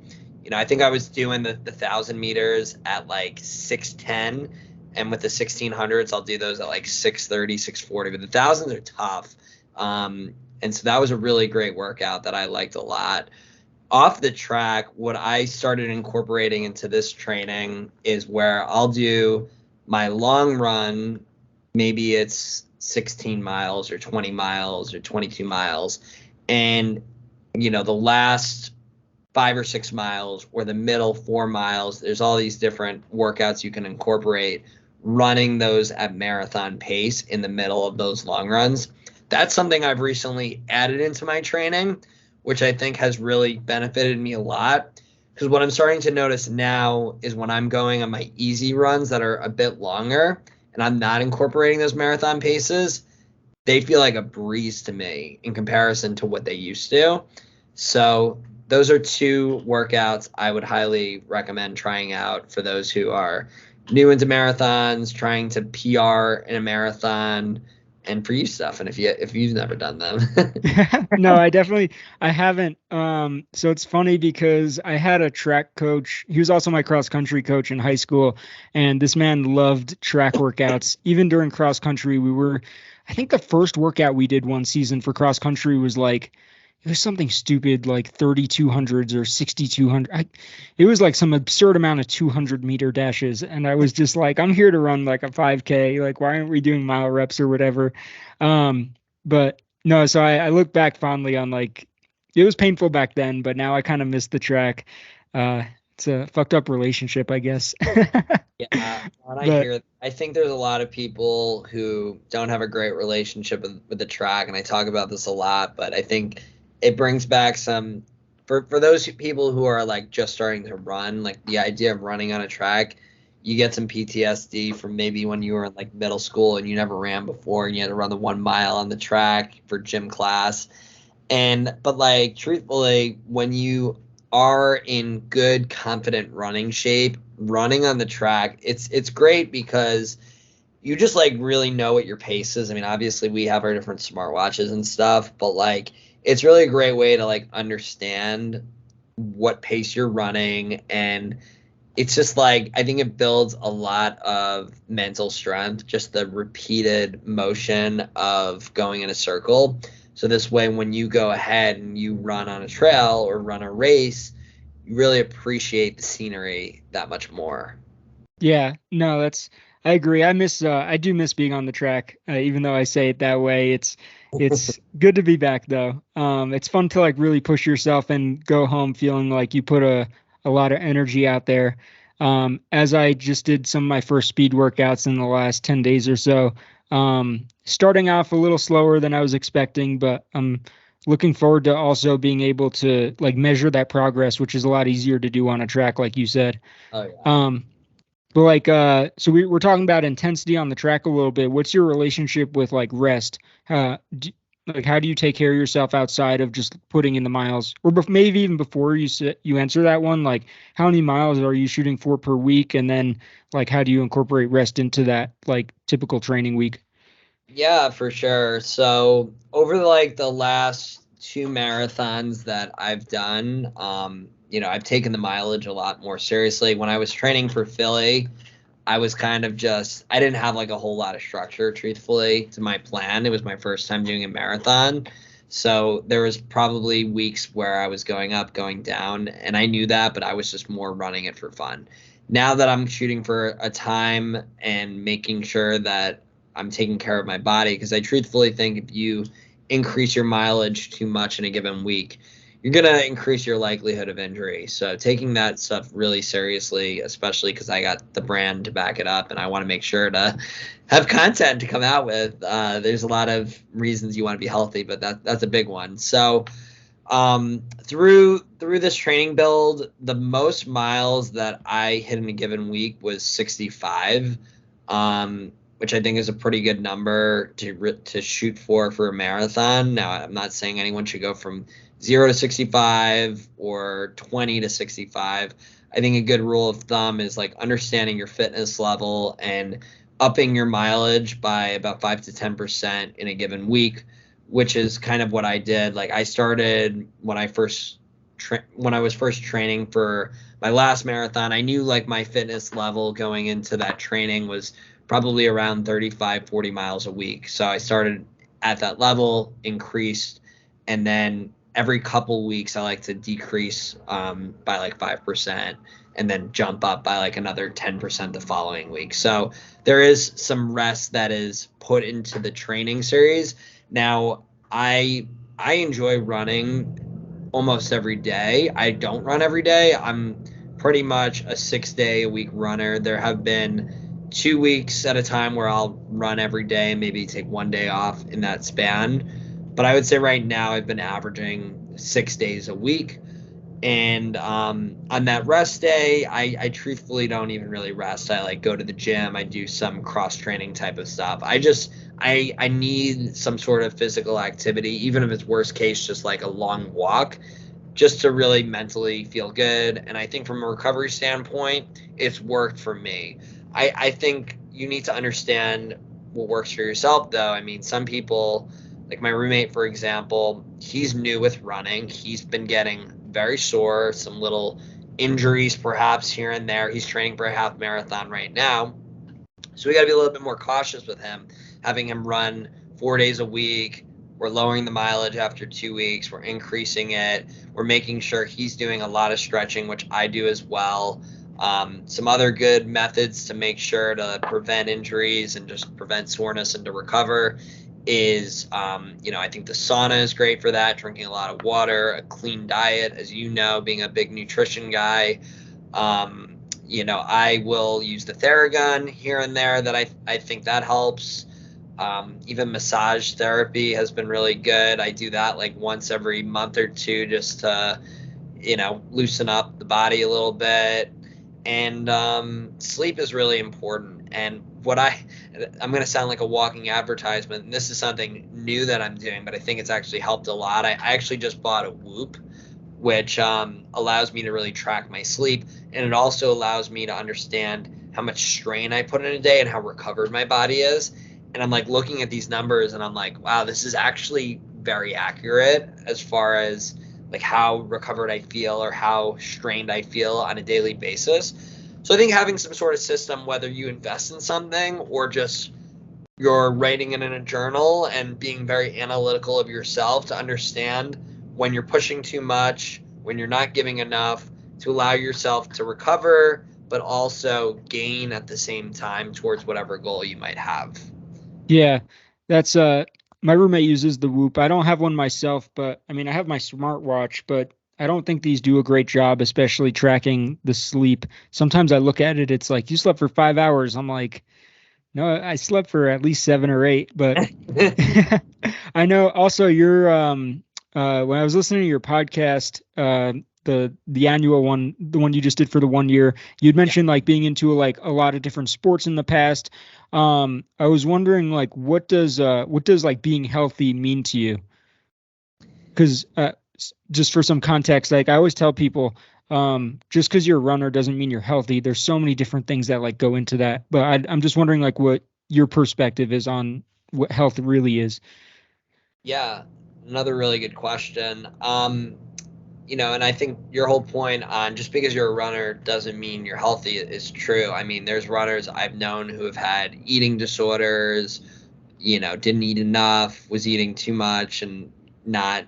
I think I was doing the 1,000 meters at like 6:10, and with the 1,600s, I'll do those at like 6:30, 6:40, but the thousands are tough. And so that was a really great workout that I liked a lot. Off the track, what I started incorporating into this training is where I'll do my long run, maybe it's 16 miles or 20 miles or 22 miles. And, the last 5 or 6 miles or the middle 4 miles, there's all these different workouts you can incorporate running those at marathon pace in the middle of those long runs. That's something I've recently added into my training, which I think has really benefited me a lot. Because what I'm starting to notice now is when I'm going on my easy runs that are a bit longer and I'm not incorporating those marathon paces, they feel like a breeze to me in comparison to what they used to. So those are two workouts I would highly recommend trying out for those who are new into marathons, trying to PR in a marathon, and for you, Stefan, if you've never done them. No, I haven't. So it's funny because I had a track coach. He was also my cross country coach in high school, and this man loved track workouts. Even during cross country, I think the first workout we did one season for cross country was like, it was something stupid like 3200s or 6200. It was like some absurd amount of 200-meter dashes. And I was just like, I'm here to run like a 5K. Like, why aren't we doing mile reps or whatever? But no, so I look back fondly on like it was painful back then, but now I kind of miss the track. It's a fucked up relationship, I guess. Yeah, and But I think there's a lot of people who don't have a great relationship with the track, and I talk about this a lot, but I think it brings back some for those people who are like just starting to run, like the idea of running on a track, you get some PTSD from maybe when you were in like middle school and you never ran before and you had to run the 1 mile on the track for gym class. But like truthfully, when you are in good, confident running shape, running on the track, it's great because you just like really know what your pace is. I mean, obviously we have our different smartwatches and stuff, but like it's really a great way to like understand what pace you're running. And it's just like I think it builds a lot of mental strength, just the repeated motion of going in a circle. So this way, when you go ahead and you run on a trail or run a race, you really appreciate the scenery that much more. yeah, no, I agree. I do miss being on the track, even though I say it that way. It's good to be back though. It's fun to like really push yourself and go home feeling like you put a lot of energy out there. As I just did some of my first speed workouts in the last 10 days or so. Starting off a little slower than I was expecting, but I'm looking forward to also being able to like measure that progress, which is a lot easier to do on a track, like you said. Oh yeah. Um, but like, so we're talking about intensity on the track a little bit. What's your relationship with like rest? Like, how do you take care of yourself outside of just putting in the miles, or maybe even before you answer that one? Like, how many miles are you shooting for per week, and then like, how do you incorporate rest into that like typical training week? Yeah, for sure. So over like the last two marathons that I've done, I've taken the mileage a lot more seriously. When I was training for Philly, I was kind of just I didn't have like a whole lot of structure, truthfully, to my plan. It was my first time doing a marathon. So there was probably weeks where I was going up, going down, and I knew that, but I was just more running it for fun. Now that I'm shooting for a time and making sure that I'm taking care of my body, because I truthfully think if you increase your mileage too much in a given week, you're going to increase your likelihood of injury. So taking that stuff really seriously, especially because I got the brand to back it up and I want to make sure to have content to come out with. There's a lot of reasons you want to be healthy, but that's a big one. So through this training build, the most miles that I hit in a given week was 65, which I think is a pretty good number to shoot for a marathon. Now, I'm not saying anyone should go from 0 to 65 or 20 to 65. I think a good rule of thumb is like understanding your fitness level and upping your mileage by about 5 to 10% in a given week, which is kind of what I did. Like I started when I was first training for my last marathon. I knew like my fitness level going into that training was probably around 35, 40 miles a week. So I started at that level, increased, and then every couple weeks I like to decrease by like 5% and then jump up by like another 10% the following week. So there is some rest that is put into the training series. Now, I enjoy running almost every day. I don't run every day. I'm pretty much a 6 day a week runner. There have been 2 weeks at a time where I'll run every day and maybe take one day off in that span. But I would say right now I've been averaging 6 days a week. And on that rest day, I truthfully don't even really rest. I like go to the gym. I do some cross training type of stuff. I need some sort of physical activity, even if it's worst case, just like a long walk, just to really mentally feel good. And I think from a recovery standpoint, it's worked for me. I think you need to understand what works for yourself, though. I mean, some people, like my roommate, for example, he's new with running. He's been getting very sore, some little injuries perhaps here and there. He's training for a half marathon right now. So we got to be a little bit more cautious with him, having him run 4 days a week. We're lowering the mileage after 2 weeks. We're increasing it. We're making sure he's doing a lot of stretching, which I do as well. Some other good methods to make sure to prevent injuries and just prevent soreness and to recover is, I think the sauna is great for that, drinking a lot of water, a clean diet, as you know, being a big nutrition guy. I will use the Theragun here and there that I think that helps. Even massage therapy has been really good. I do that like once every month or two just to, loosen up the body a little bit. And sleep is really important. And I'm going to sound like a walking advertisement. And this is something new that I'm doing, but I think it's actually helped a lot. I actually just bought a Whoop, which allows me to really track my sleep. And it also allows me to understand how much strain I put in a day and how recovered my body is. And I'm like looking at these numbers and I'm like, wow, this is actually very accurate as far as like how recovered I feel or how strained I feel on a daily basis. So I think having some sort of system, whether you invest in something or just you're writing it in a journal and being very analytical of yourself to understand when you're pushing too much, when you're not giving enough, to allow yourself to recover, but also gain at the same time towards whatever goal you might have. Yeah, that's my roommate uses the Whoop. I don't have one myself, but I mean I have my smartwatch, but I don't think these do a great job, especially tracking the sleep. Sometimes I look at it, it's like you slept for 5 hours. I'm like, no, I slept for at least 7 or 8. But I know also when I was listening to your podcast, the annual one, the one you just did for the 1 year, you'd mentioned like being into like a lot of different sports in the past. I was wondering like what does like being healthy mean to you? Because just for some context, like I always tell people, just because you're a runner doesn't mean you're healthy. There's so many different things that like go into that. But I'm just wondering like what your perspective is on what health really is. Yeah, another really good question. And I think your whole point on just because you're a runner doesn't mean you're healthy is true. I mean, there's runners I've known who have had eating disorders, didn't eat enough, was eating too much and not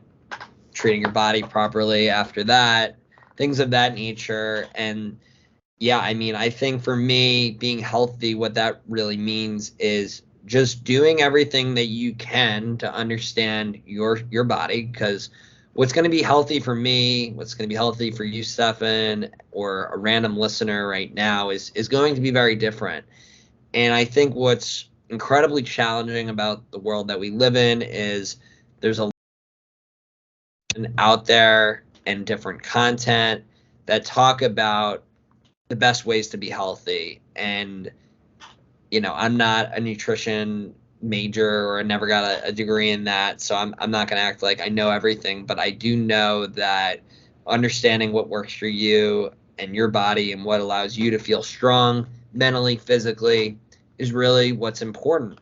treating your body properly after that, things of that nature. And yeah, I mean, I think for me, being healthy, what that really means is just doing everything that you can to understand your body, because what's going to be healthy for me, what's going to be healthy for you, Stefan, or a random listener right now is going to be very different. And I think what's incredibly challenging about the world that we live in is there's a lot out there and different content that talk about the best ways to be healthy. And, I'm not a nutrition major or I never got a degree in that. So I'm not going to act like I know everything, but I do know that understanding what works for you and your body and what allows you to feel strong mentally, physically is really what's important.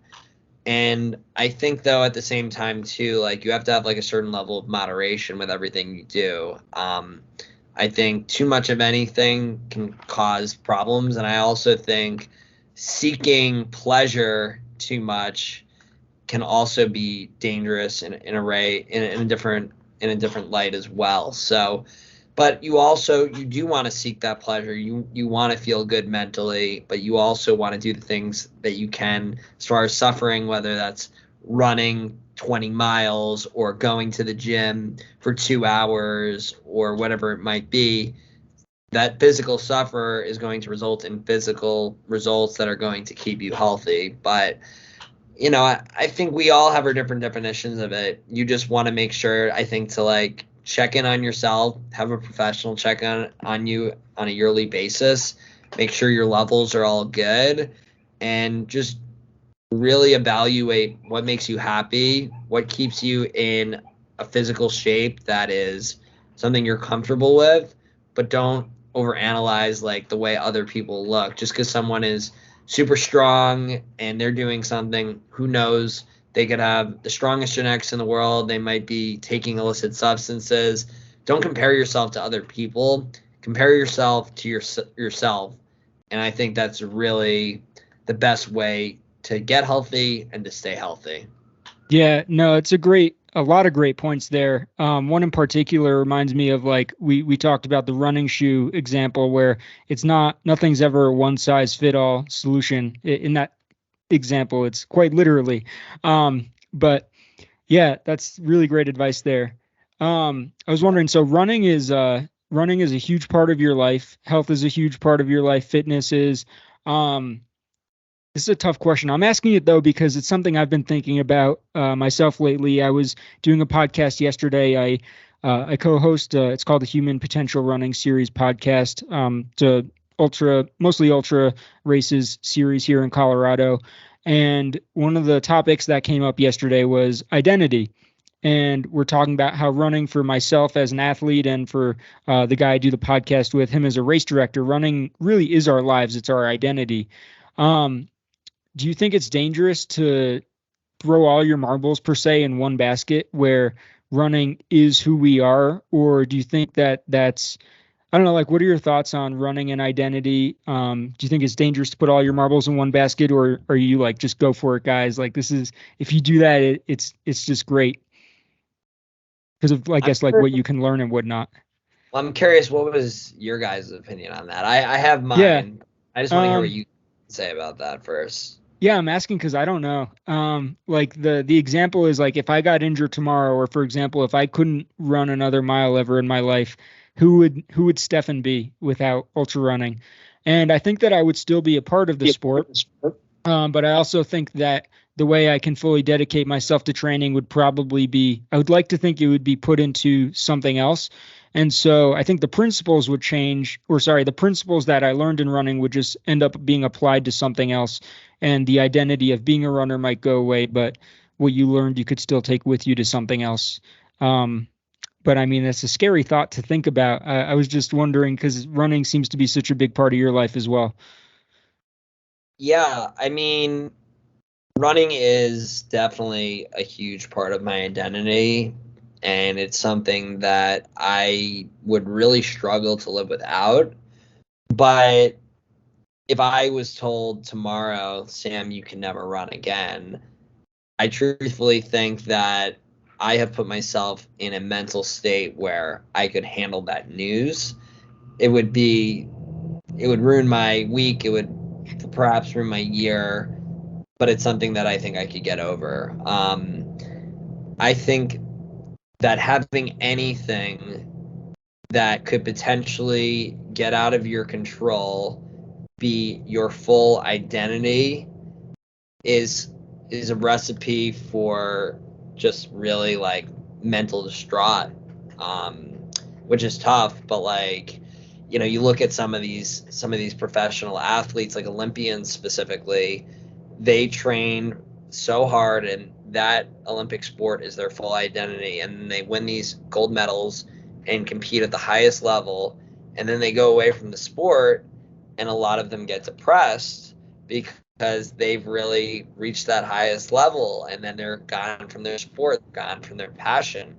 And I think though, at the same time too, like you have to have like a certain level of moderation with everything you do. I think too much of anything can cause problems. And I also think seeking pleasure too much can also be dangerous in a different light as well. So, but you do want to seek that pleasure. You want to feel good mentally, but you also want to do the things that you can as far as suffering, whether that's running 20 miles or going to the gym for 2 hours or whatever it might be. That physical suffer is going to result in physical results that are going to keep you healthy. But, I think we all have our different definitions of it. You just want to make sure, I think, to like check in on yourself, have a professional check on you on a yearly basis, make sure your levels are all good, and just really evaluate what makes you happy, what keeps you in a physical shape that is something you're comfortable with, but don't overanalyze like the way other people look. Just because someone is super strong and they're doing something, who knows? They could have the strongest genetics in the world. They might be taking illicit substances. Don't compare yourself to other people. Compare yourself to yourself. And I think that's really the best way to get healthy and to stay healthy. Yeah, no, it's a lot of great points there. One in particular reminds me of like we talked about the running shoe example where nothing's ever a one size fit all solution. In that example, it's quite literally. But yeah, that's really great advice there. I was wondering, so running is a huge part of your life. Health is a huge part of your life. Fitness is. Um, this is a tough question. I'm asking it though because it's something I've been thinking about myself lately. I was doing a podcast yesterday. I co-host. It's called the Human Potential Running Series podcast. It's a mostly ultra races series here in Colorado. And one of the topics that came up yesterday was identity. And we're talking about how running for myself as an athlete and for the guy I do the podcast with, him as a race director, running really is our lives. It's our identity. Um, do you think it's dangerous to throw all your marbles per se in one basket where running is who we are? Or do you think that that's, I don't know, like, what are your thoughts on running and identity? Do you think it's dangerous to put all your marbles in one basket, or are you like, just go for it, guys? Like, if you do that, it's just great because of, I I'm guess, like what you can learn and whatnot. Well, I'm curious, what was your guys' opinion on that? I have Yeah. mine. I just want to hear what Um, you say about that first. Yeah, I'm asking because I don't know. Like the example is like if I got injured tomorrow, or for example, if I couldn't run another mile ever in my life, who would Stefan be without ultra running? And I think that I would still be a part of the sport. But I also think that the way I can fully dedicate myself to training would probably be, I would like to think it would be put into something else. And so I think the principles would change, or sorry, the principles that I learned in running would just end up being applied to something else. And the identity of being a runner might go away, but what you learned you could still take with you to something else. Um, but I mean, that's a scary thought to think about. I was just wondering because running seems to be such a big part of your life as well. Yeah, I mean, running is definitely a huge part of my identity, and it's something that I would really struggle to live without. But if I was told tomorrow, Sam, you can never run again, I truthfully think that I have put myself in a mental state where I could handle that news. It would be, it would ruin my week. It would perhaps ruin my year, but it's something that I think I could get over. I think that having anything that could potentially get out of your control be your full identity is is a recipe for just really like mental distraught, um, which is tough. But like, you look at some of these professional athletes, like Olympians specifically, they train so hard, and that Olympic sport is their full identity, and they win these gold medals and compete at the highest level, and then they go away from the sport, and a lot of them get depressed because they've really reached that highest level and then they're gone from their sport, gone from their passion.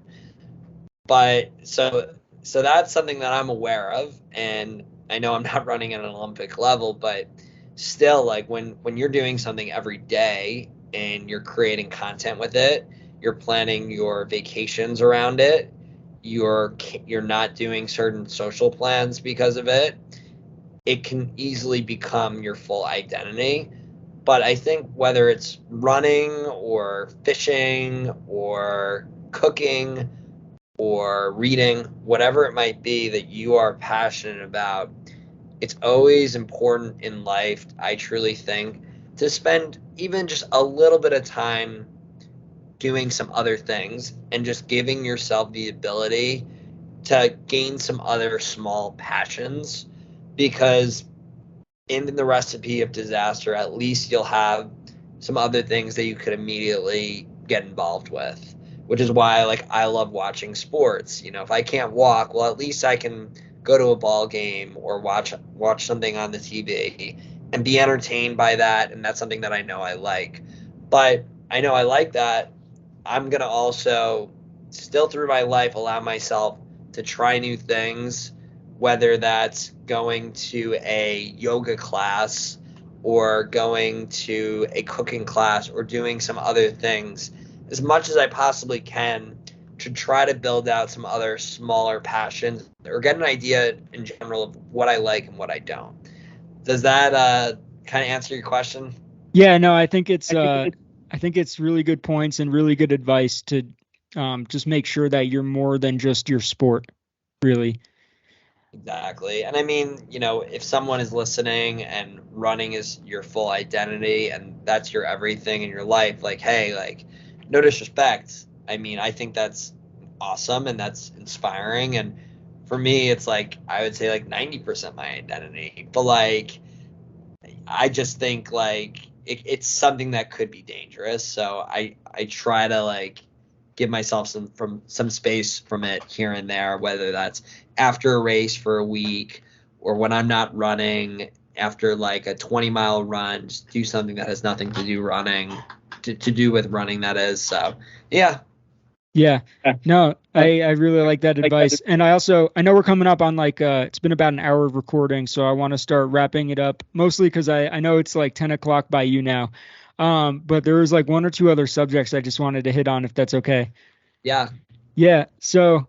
But so that's something that I'm aware of, and I know I'm not running at an Olympic level, but still, like when you're doing something every day and you're creating content with it, you're planning your vacations around it, you're not doing certain social plans because of it, it can easily become your full identity. But I think whether it's running or fishing or cooking or reading, whatever it might be that you are passionate about, it's always important in life, I truly think, to spend even just a little bit of time doing some other things and just giving yourself the ability to gain some other small passions, because in the recipe of disaster, at least you'll have some other things that you could immediately get involved with, which is why like I love watching sports. If I can't walk, well, at least I can go to a ball game or watch something on the TV. and be entertained by that. And that's something that I know I like. But I know I like that. I'm going to also still through my life allow myself to try new things, whether that's going to a yoga class or going to a cooking class or doing some other things as much as I possibly can to try to build out some other smaller passions or get an idea in general of what I like and what I don't. Does that kind of answer your question? Yeah, no, I think it's really good points and really good advice to just make sure that you're more than just your sport, really. Exactly. And I mean, if someone is listening and running is your full identity and that's your everything in your life, like, hey, like, no disrespect. I mean, I think that's awesome and that's inspiring. And for me, it's like, I would say like 90% my identity. But like, I just think like it's something that could be dangerous. So I try to like give myself some space from it here and there, whether that's after a race for a week or when I'm not running after like a 20-mile run, just do something that has nothing to do running to do with running that is. So yeah. Yeah. No, I really like that advice. And I know we're coming up on like it's been about an hour of recording, so I want to start wrapping it up mostly because I know it's like 10 o'clock by you now. But there was like one or two other subjects I just wanted to hit on if that's okay. Yeah. Yeah. So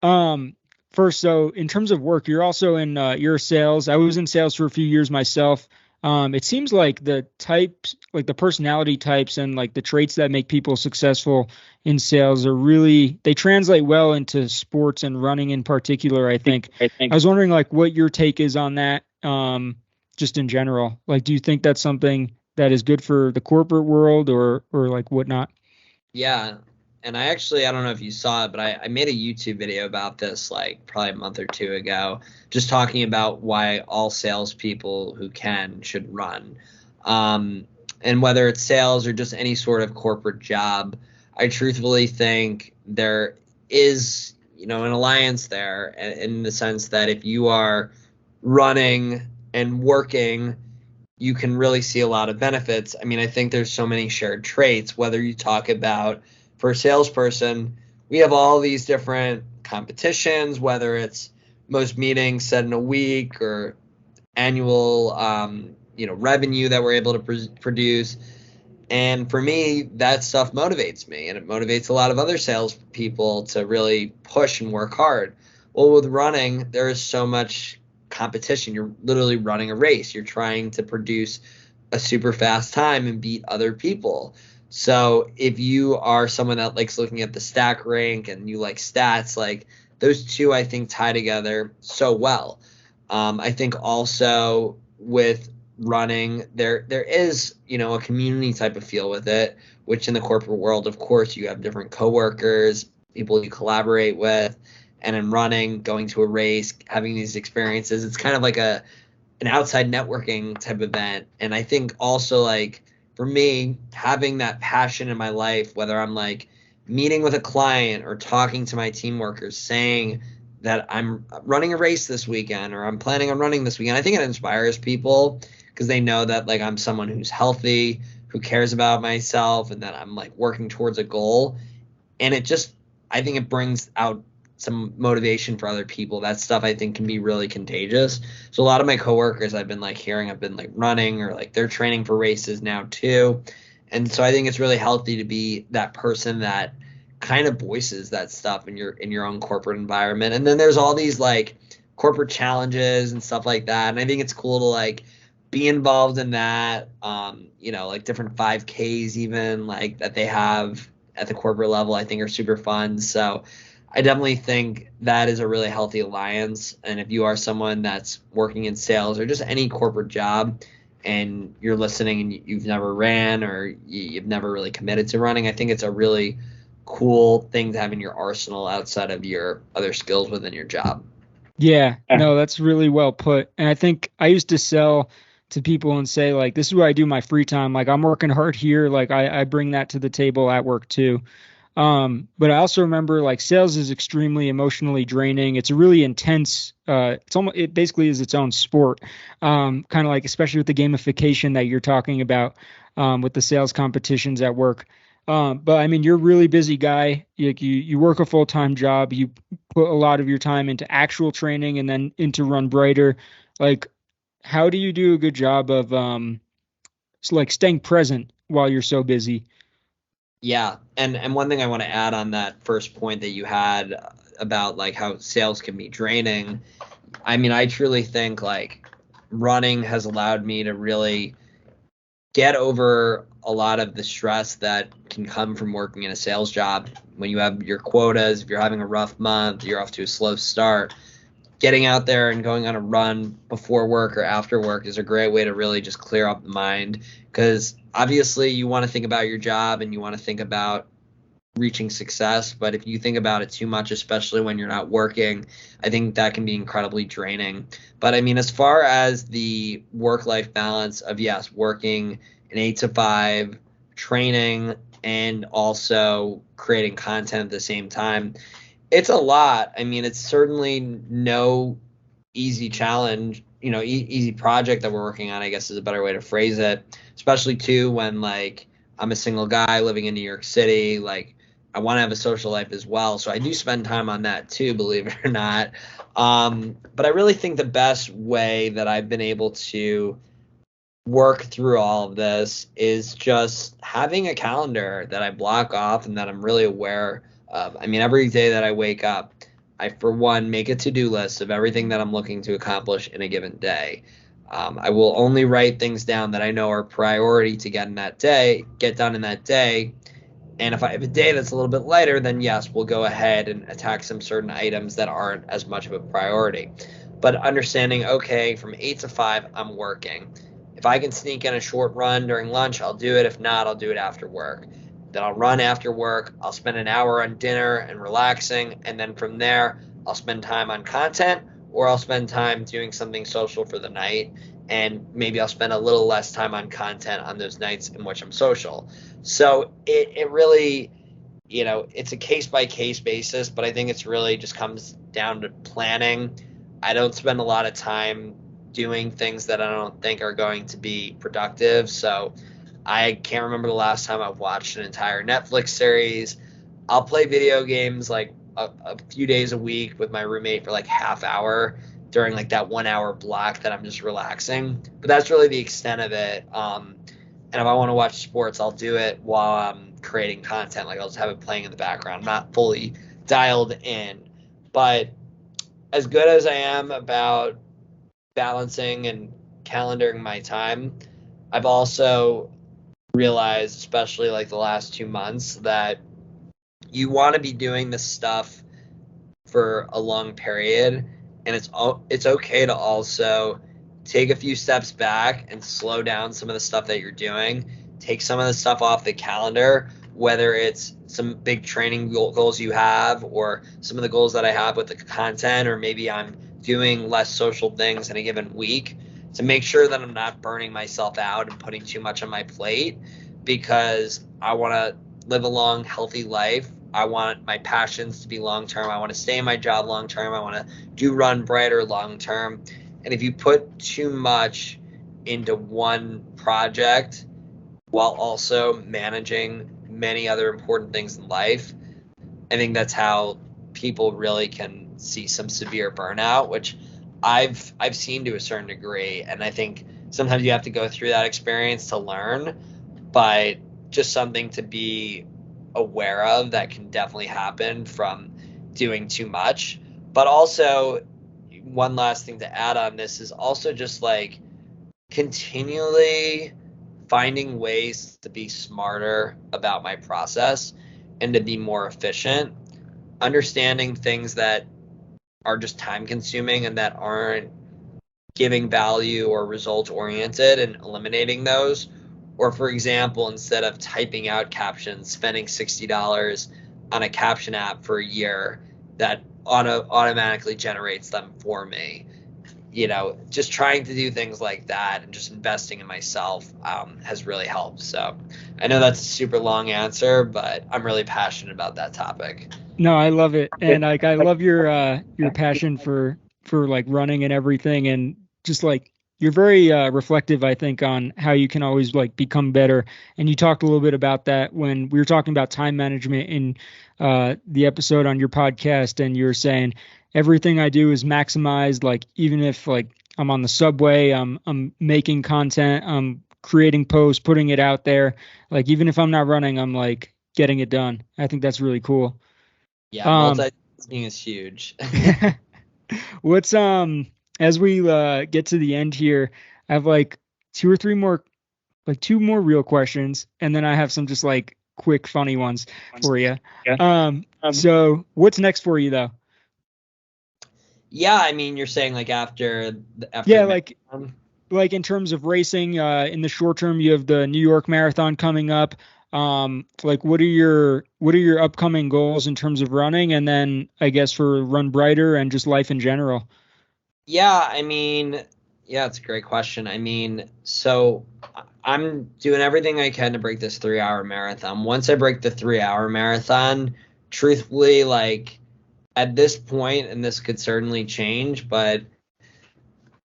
Um, first, so in terms of work, you're also in your sales. I was in sales for a few years myself. It seems like the types, like the personality types and like the traits that make people successful in sales are really, they translate well into sports and running in particular, I think. I was wondering like what your take is on that, just in general. Like, do you think that's something that is good for the corporate world or like whatnot? Yeah. And I don't know if you saw it, but I made a YouTube video about this like probably a month or two ago, just talking about why all salespeople who can should run. And whether it's sales or just any sort of corporate job, I truthfully think there is, an alliance there in the sense that if you are running and working, you can really see a lot of benefits. I mean, I think there's so many shared traits, whether you talk about for a salesperson, we have all these different competitions, whether it's most meetings set in a week or annual, revenue that we're able to produce. And for me, that stuff motivates me and it motivates a lot of other salespeople to really push and work hard. Well, with running, there is so much competition. You're literally running a race. You're trying to produce a super fast time and beat other people. So if you are someone that likes looking at the stack rank and you like stats, like those two, I think tie together so well. I think also with running, there is, a community type of feel with it, which in the corporate world, of course, you have different coworkers, people you collaborate with, and in running, going to a race, having these experiences, it's kind of like an outside networking type event. And I think also like for me, having that passion in my life, whether I'm like meeting with a client or talking to my team workers, saying that I'm running a race this weekend or I'm planning on running this weekend, I think it inspires people because they know that like I'm someone who's healthy, who cares about myself, and that I'm like working towards a goal. And it just, I think it brings out some motivation for other people. That stuff I think can be really contagious. So a lot of my coworkers I've been like hearing have been like running or like they're training for races now too. And so I think it's really healthy to be that person that kind of voices that stuff in your own corporate environment. And then there's all these like corporate challenges and stuff like that. And I think it's cool to like be involved in that. Like different 5Ks even like that they have at the corporate level, I think are super fun. So I definitely think that is a really healthy alliance. And if you are someone that's working in sales or just any corporate job and you're listening and you've never ran or you've never really committed to running, I think it's a really cool thing to have in your arsenal outside of your other skills within your job. Yeah, no, that's really well put. And I think I used to sell to people and say, like, this is what I do in my free time. Like, I'm working hard here. Like, I bring that to the table at work too. But I also remember like sales is extremely emotionally draining. It's a really intense, it basically is its own sport. Kind of like, especially with the gamification that you're talking about, with the sales competitions at work. But I mean, you're a really busy guy. You work a full-time job. You put a lot of your time into actual training and then into Run Brighter. Like, how do you do a good job of, like staying present while you're so busy? Yeah, and one thing I want to add on that first point that you had about like how sales can be draining. I mean, I truly think like running has allowed me to really get over a lot of the stress that can come from working in a sales job. When you have your quotas, if you're having a rough month, you're off to a slow start, getting out there and going on a run before work or after work is a great way to really just clear up the mind, because obviously you want to think about your job and you want to think about reaching success, but if you think about it too much, especially when you're not working, I think that can be incredibly draining. But I mean, as far as the work-life balance of, yes, working an 8 to 5, training, and also creating content at the same time, it's a lot. I mean, it's certainly no easy challenge, easy project that we're working on, I guess is a better way to phrase it, especially too when like I'm a single guy living in New York City. Like, I want to have a social life as well. So I do spend time on that too, believe it or not. But I really think the best way that I've been able to work through all of this is just having a calendar that I block off and that I'm really aware of. I mean, every day that I wake up, I, for one, make a to-do list of everything that I'm looking to accomplish in a given day. I will only write things down that I know are priority to get done in that day. And if I have a day that's a little bit lighter, then yes, we'll go ahead and attack some certain items that aren't as much of a priority. But understanding, okay, from 8 to 5, I'm working. If I can sneak in a short run during lunch, I'll do it. If not, I'll do it after work. Then I'll run after work. I'll spend an hour on dinner and relaxing. And then from there, I'll spend time on content, or I'll spend time doing something social for the night. And maybe I'll spend a little less time on content on those nights in which I'm social. So it really, it's a case by case basis, but I think it's really just comes down to planning. I don't spend a lot of time doing things that I don't think are going to be productive. So I can't remember the last time I've watched an entire Netflix series. I'll play video games like a few days a week with my roommate for like half hour during like that 1 hour block that I'm just relaxing. But that's really the extent of it. And if I want to watch sports, I'll do it while I'm creating content. Like, I'll just have it playing in the background. I'm not fully dialed in. But as good as I am about balancing and calendaring my time, I've also realized, especially like the last 2 months, that you want to be doing this stuff for a long period, and it's okay to also take a few steps back and slow down some of the stuff that you're doing. Take some of the stuff off the calendar, whether it's some big training goals you have, or some of the goals that I have with the content, or maybe I'm doing less social things in a given week, to make sure that I'm not burning myself out and putting too much on my plate, because I want to live a long, healthy life. I want my passions to be long term. I want to stay in my job long term. I want to do Run Brighter long term. And if you put too much into one project while also managing many other important things in life, I think that's how people really can see some severe burnout, which I've seen to a certain degree. And I think sometimes you have to go through that experience to learn, but just something to be aware of that can definitely happen from doing too much. But also, one last thing to add on this is also just like continually finding ways to be smarter about my process and to be more efficient, understanding things that are just time consuming and that aren't giving value or result oriented, and eliminating those. Or, for example, instead of typing out captions, spending $60 on a caption app for a year that automatically generates them for me. just trying to do things like that and just investing in myself has really helped. So I know that's a super long answer, but I'm really passionate about that topic. No, I love it. And like I love your passion for like running and everything, and just like you're very reflective, I think, on how you can always like become better. And you talked a little bit about that when we were talking about time management in the episode on your podcast, and you were saying everything I do is maximized, like even if like I'm on the subway, I'm making content, I'm creating posts, putting it out there. Like even if I'm not running, I'm like getting it done. I think that's really cool. Yeah, Um, multitasking is huge. what's as we get to the end here, I have like two or three more, like two more real questions, and then I have some just like quick funny ones for you. Yeah. So what's next for you though? Yeah, I mean, you're saying like after Yeah, marathon? like in terms of racing, in the short term, you have the New York Marathon coming up. Like what are your upcoming goals in terms of running, and then I guess for Run Brighter and just life in general? Yeah, I mean, yeah, it's a great question. I mean, so I'm doing everything I can to break this 3 hour marathon. Once I break the 3 hour marathon, truthfully, like at this point, and this could certainly change, but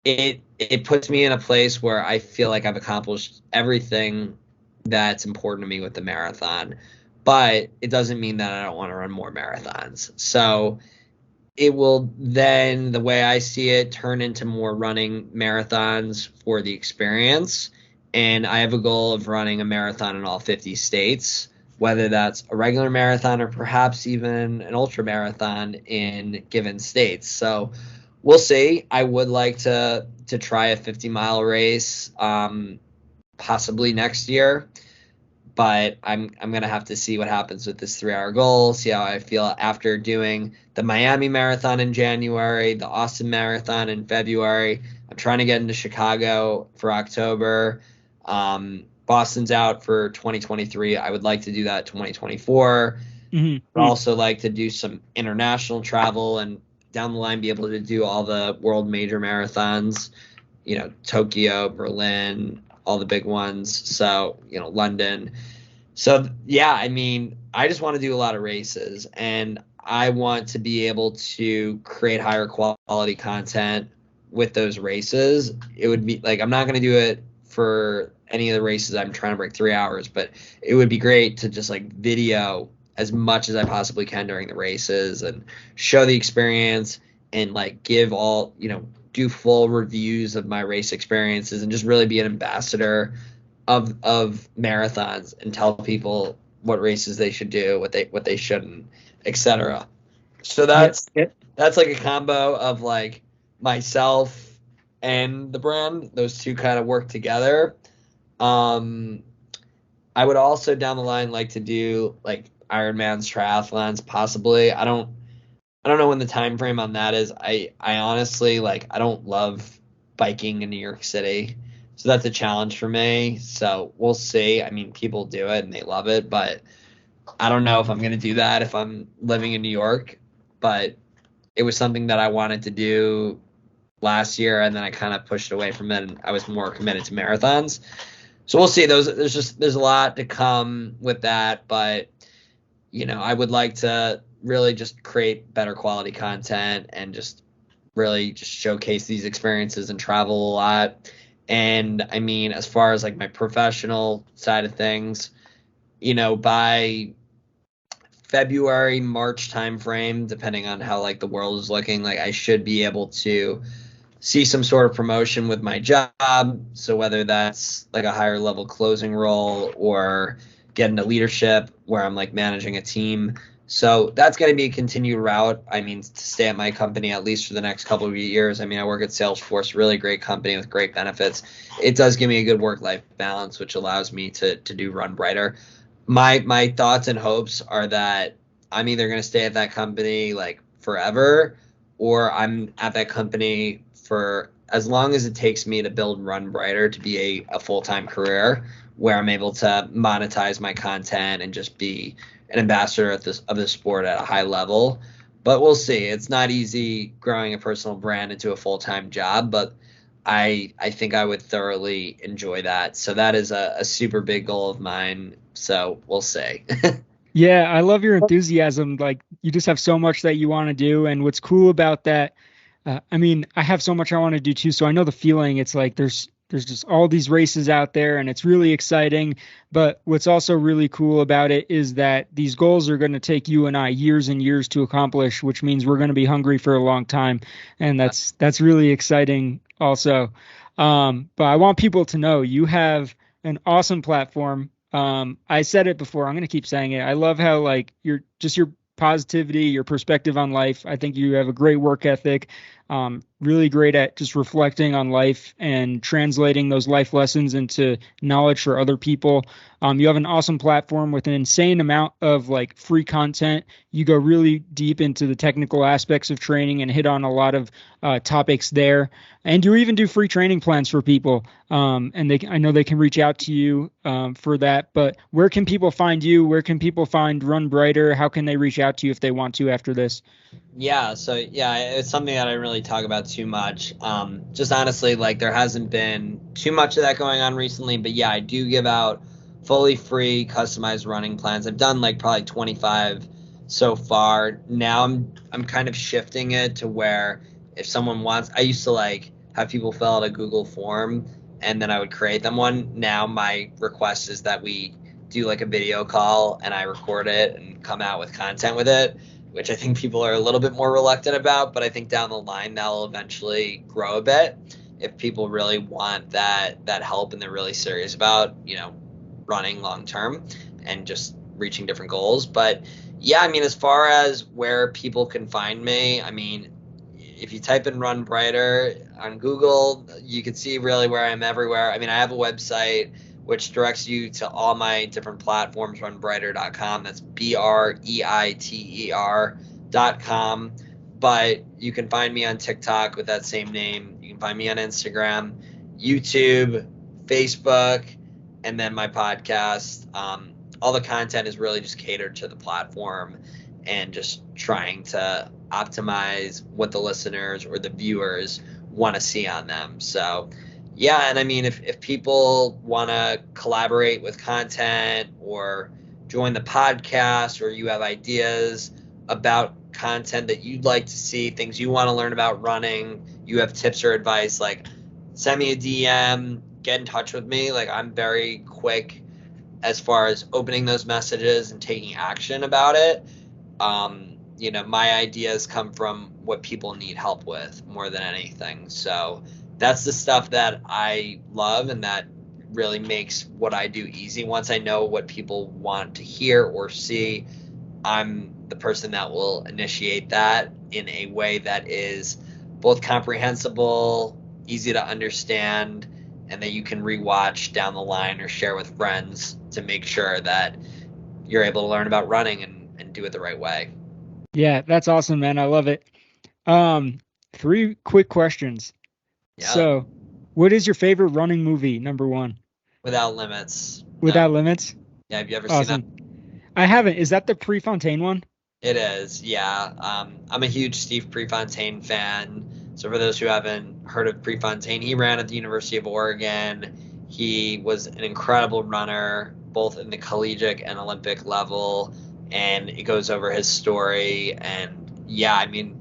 it puts me in a place where I feel like I've accomplished everything that's important to me with the marathon. But it doesn't mean that I don't want to run more marathons. So it will then, the way I see it, turn into more running marathons for the experience. And I have a goal of running a marathon in all 50 states, whether that's a regular marathon or perhaps even an ultra marathon in given states. So we'll see. I would like to try a 50-mile race, possibly next year, but I'm gonna have to see what happens with this 3 hour goal, see how I feel after doing the Miami Marathon in January, the Austin Marathon in February. I'm trying to get into Chicago for October. Boston's out for 2023. I would like to do that 2024. I'd also like to do some international travel and down the line be able to do all the world major marathons, Tokyo, Berlin, all the big ones. So, London. So, yeah, I mean, I just want to do a lot of races and I want to be able to create higher quality content with those races. It would be like, I'm not going to do it for any of the races I'm trying to break 3 hours, but it would be great to just like video as much as I possibly can during the races and show the experience and like give all, do full reviews of my race experiences and just really be an ambassador of marathons and tell people what races they should do, what they shouldn't, etc. So that's like a combo of like myself and the brand. Those two kind of work together. I would also down the line like to do like Ironmans, triathlons, possibly. I don't know when the time frame on that is. I honestly like I don't love biking in New York City. So that's a challenge for me. So we'll see. I mean, people do it and they love it, but I don't know if I'm going to do that if I'm living in New York. But it was something that I wanted to do last year and then I kind of pushed away from it and I was more committed to marathons. So we'll see. There's a lot to come with that, but I would like to really just create better quality content and just really just showcase these experiences and travel a lot. And I mean, as far as like my professional side of things, by February, March timeframe, depending on how like the world is looking, like I should be able to see some sort of promotion with my job. So whether that's like a higher level closing role or get into leadership where I'm like managing a team. So that's going to be a continued route. I mean, to stay at my company at least for the next couple of years. I mean, I work at Salesforce, really great company with great benefits. It does give me a good work-life balance, which allows me to do Run Brighter. My thoughts and hopes are that I'm either going to stay at that company like forever, or I'm at that company for as long as it takes me to build Run Brighter to be a full-time career where I'm able to monetize my content and just be an ambassador of the sport at a high level. But we'll see. It's not easy growing a personal brand into a full-time job, but I think I would thoroughly enjoy that. So that is a super big goal of mine. So we'll see. Yeah, I love your enthusiasm. Like you just have so much that you want to do. And what's cool about that, I mean, I have so much I want to do too. So I know the feeling. It's like there's just all these races out there and it's really exciting. But what's also really cool about it is that these goals are going to take you and I years and years to accomplish, which means we're going to be hungry for a long time. And that's really exciting also. But I want people to know you have an awesome platform. I said it before. I'm going to keep saying it. I love how like your positivity, your perspective on life. I think you have a great work ethic. Really great at just reflecting on life and translating those life lessons into knowledge for other people. You have an awesome platform with an insane amount of like free content. You go really deep into the technical aspects of training and hit on a lot of topics there. And you even do free training plans for people. And I know they can reach out to you for that. But where can people find you? Where can people find Run Brighter? How can they reach out to you if they want to after this? Yeah, so yeah, it's something that I don't really talk about too much. Just honestly, like there hasn't been too much of that going on recently, but yeah, I do give out fully free customized running plans. I've done like probably 25 so far. Now I'm kind of shifting it to where if someone wants, I used to like have people fill out a Google form and then I would create them one. Now my request is that we do like a video call and I record it and come out with content with it, which I think people are a little bit more reluctant about, but I think down the line that'll eventually grow a bit if people really want that help and they're really serious about, running long term and just reaching different goals. But yeah, I mean, as far as where people can find me, I mean, if you type in Run Breiter on Google, you can see really where I'm everywhere. I mean, I have a website which directs you to all my different platforms, runbreiter.com. That's BREITER.com. But you can find me on TikTok with that same name. You can find me on Instagram, YouTube, Facebook, and then my podcast. All the content is really just catered to the platform and just trying to optimize what the listeners or the viewers want to see on them. So, yeah, and I mean, if people want to collaborate with content or join the podcast, or you have ideas about content that you'd like to see, things you want to learn about running, you have tips or advice, like send me a DM, get in touch with me. Like I'm very quick as far as opening those messages and taking action about it. My ideas come from what people need help with more than anything. So that's the stuff that I love and that really makes what I do easy. Once I know what people want to hear or see, I'm the person that will initiate that in a way that is both comprehensible, easy to understand, and that you can rewatch down the line or share with friends to make sure that you're able to learn about running and do it the right way. Yeah, that's awesome, man. I love it. Um, Three quick questions. Yeah. So, what is your favorite running movie? Number one, Without Limits. No. Without Limits. Yeah, have you ever seen that? Awesome. I haven't. Is that the Prefontaine one? It is, yeah. I'm a huge Steve Prefontaine fan. So for those who haven't heard of Prefontaine, he ran at the University of Oregon. He was an incredible runner, both in the collegiate and Olympic level. And it goes over his story. And yeah, I mean,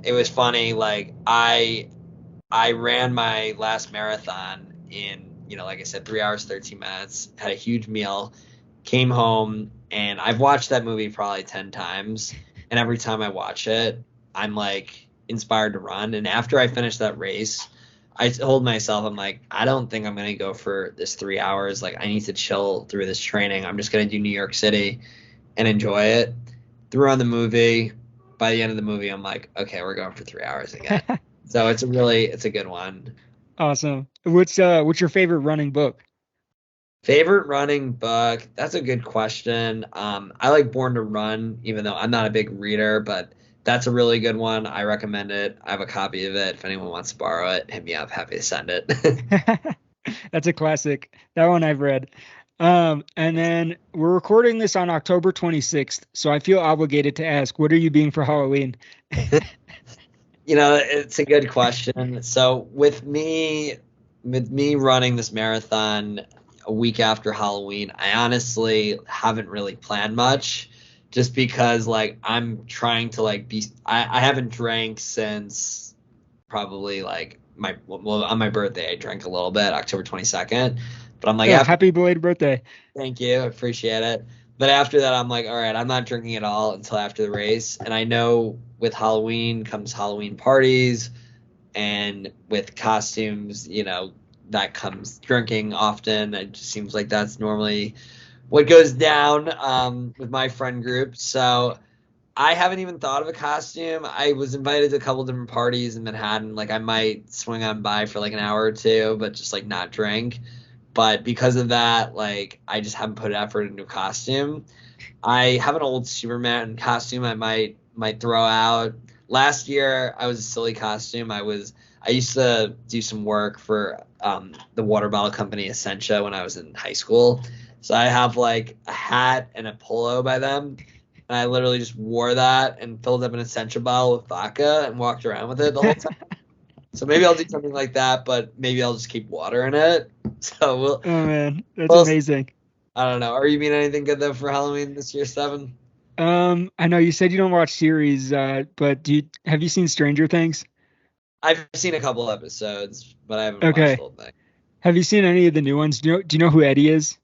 it was funny. Like I ran my last marathon in, like I said, 3 hours, 13 minutes, had a huge meal, came home, and I've watched that movie probably 10 times. And every time I watch it, I'm like inspired to run. And after I finished that race, I told myself, I'm like, I don't think I'm going to go for this 3 hours. Like, I need to chill through this training. I'm just going to do New York City and enjoy it. Threw on the movie. By the end of the movie, I'm like, okay, we're going for 3 hours again. So it's a good one. Awesome. What's your favorite running book? Favorite running book? That's a good question. I like Born to Run, even though I'm not a big reader, but that's a really good one. I recommend it. I have a copy of it. If anyone wants to borrow it, hit me up. Happy to send it. That's a classic. That one I've read. And then we're recording this on October 26th, so I feel obligated to ask, what are you being for Halloween? It's a good question. So with me running this marathon a week after Halloween, I honestly haven't really planned much just because like I'm trying to like I haven't drank since probably like on my birthday I drank a little bit, October 22nd. But I'm like Oh, after happy belated birthday. Thank you. I appreciate it. But after that, I'm like, all right, I'm not drinking at all until after the race. And I know with Halloween comes Halloween parties, and with costumes, that comes drinking often. It just seems like that's normally what goes down with my friend group. So I haven't even thought of a costume. I was invited to a couple different parties in Manhattan. Like I might swing on by for like an hour or two, but just like not drink. But because of that, like I just haven't put effort into a costume. I have an old Superman costume I might throw out. Last year I was a silly costume. I used to do some work for the water bottle company Essentia when I was in high school. So I have like a hat and a polo by them. And I literally just wore that and filled up an Essentia bottle with vodka and walked around with it the whole time. So maybe I'll do something like that, but maybe I'll just keep water in it. So Oh man, that's we'll amazing. I don't know. Are you mean anything good though for Halloween this year, Seven? I know you said you don't watch series, but have you seen Stranger Things? I've seen a couple episodes, but I haven't watched the Okay. whole thing. Have you seen any of the new ones? Do you know who Eddie is?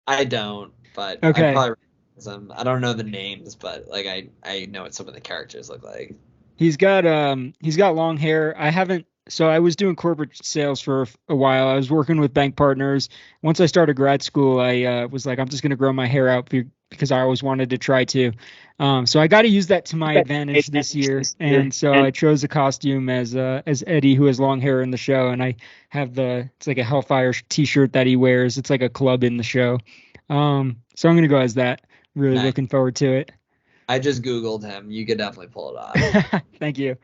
I don't, but I Okay. probably recognize them. I don't know the names, but like I know what some of the characters look like. He's got long hair. I was doing corporate sales for a while. I was working with bank partners. Once I started grad school, I was like, I'm just gonna grow my hair out because I always wanted to try to. So I got to use that to my advantage this year, and so I chose a costume as Eddie, who has long hair in the show, and I have it's like a Hellfire t-shirt that he wears. It's like a club in the show. So I'm gonna go as that. Really Nice. looking forward to it. I just Googled him. You could definitely pull it off. Thank you.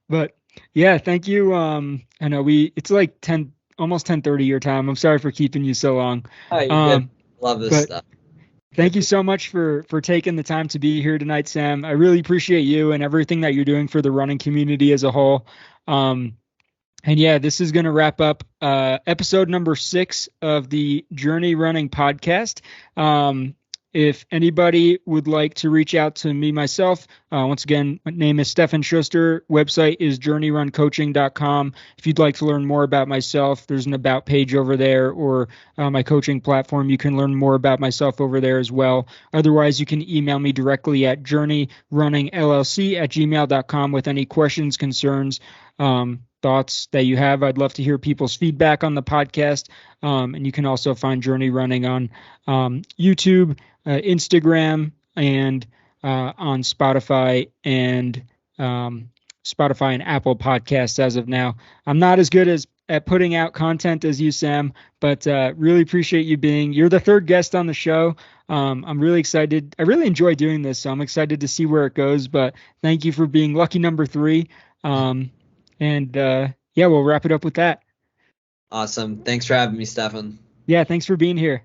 But yeah, thank you. I know it's like 10, almost 10:30 your time. I'm sorry for keeping you so long. Oh, you're good. Um, Love this but stuff. thank you so much for taking the time to be here tonight, Sam. I really appreciate you and everything that you're doing for the running community as a whole. Um, and yeah, this is going to wrap up episode number 6 of the Journey Running podcast. If anybody would like to reach out to me myself, once again, my name is Stefan Schuster. Website is journeyruncoaching.com. If you'd like to learn more about myself, there's an about page over there, or my coaching platform. You can learn more about myself over there as well. Otherwise, you can email me directly at journeyrunningllc@gmail.com with any questions, concerns, thoughts that you have. I'd love to hear people's feedback on the podcast. And you can also find Journey Running on YouTube, Instagram, and on Spotify and Apple Podcasts as of now. I'm not as good at putting out content as you, Sam, but really appreciate you you're the third guest on the show. I'm really excited. I really enjoy doing this, so I'm excited to see where it goes, but thank you for being lucky number 3. And yeah, we'll wrap it up with that. Awesome. Thanks for having me, Stefan. Yeah, thanks for being here.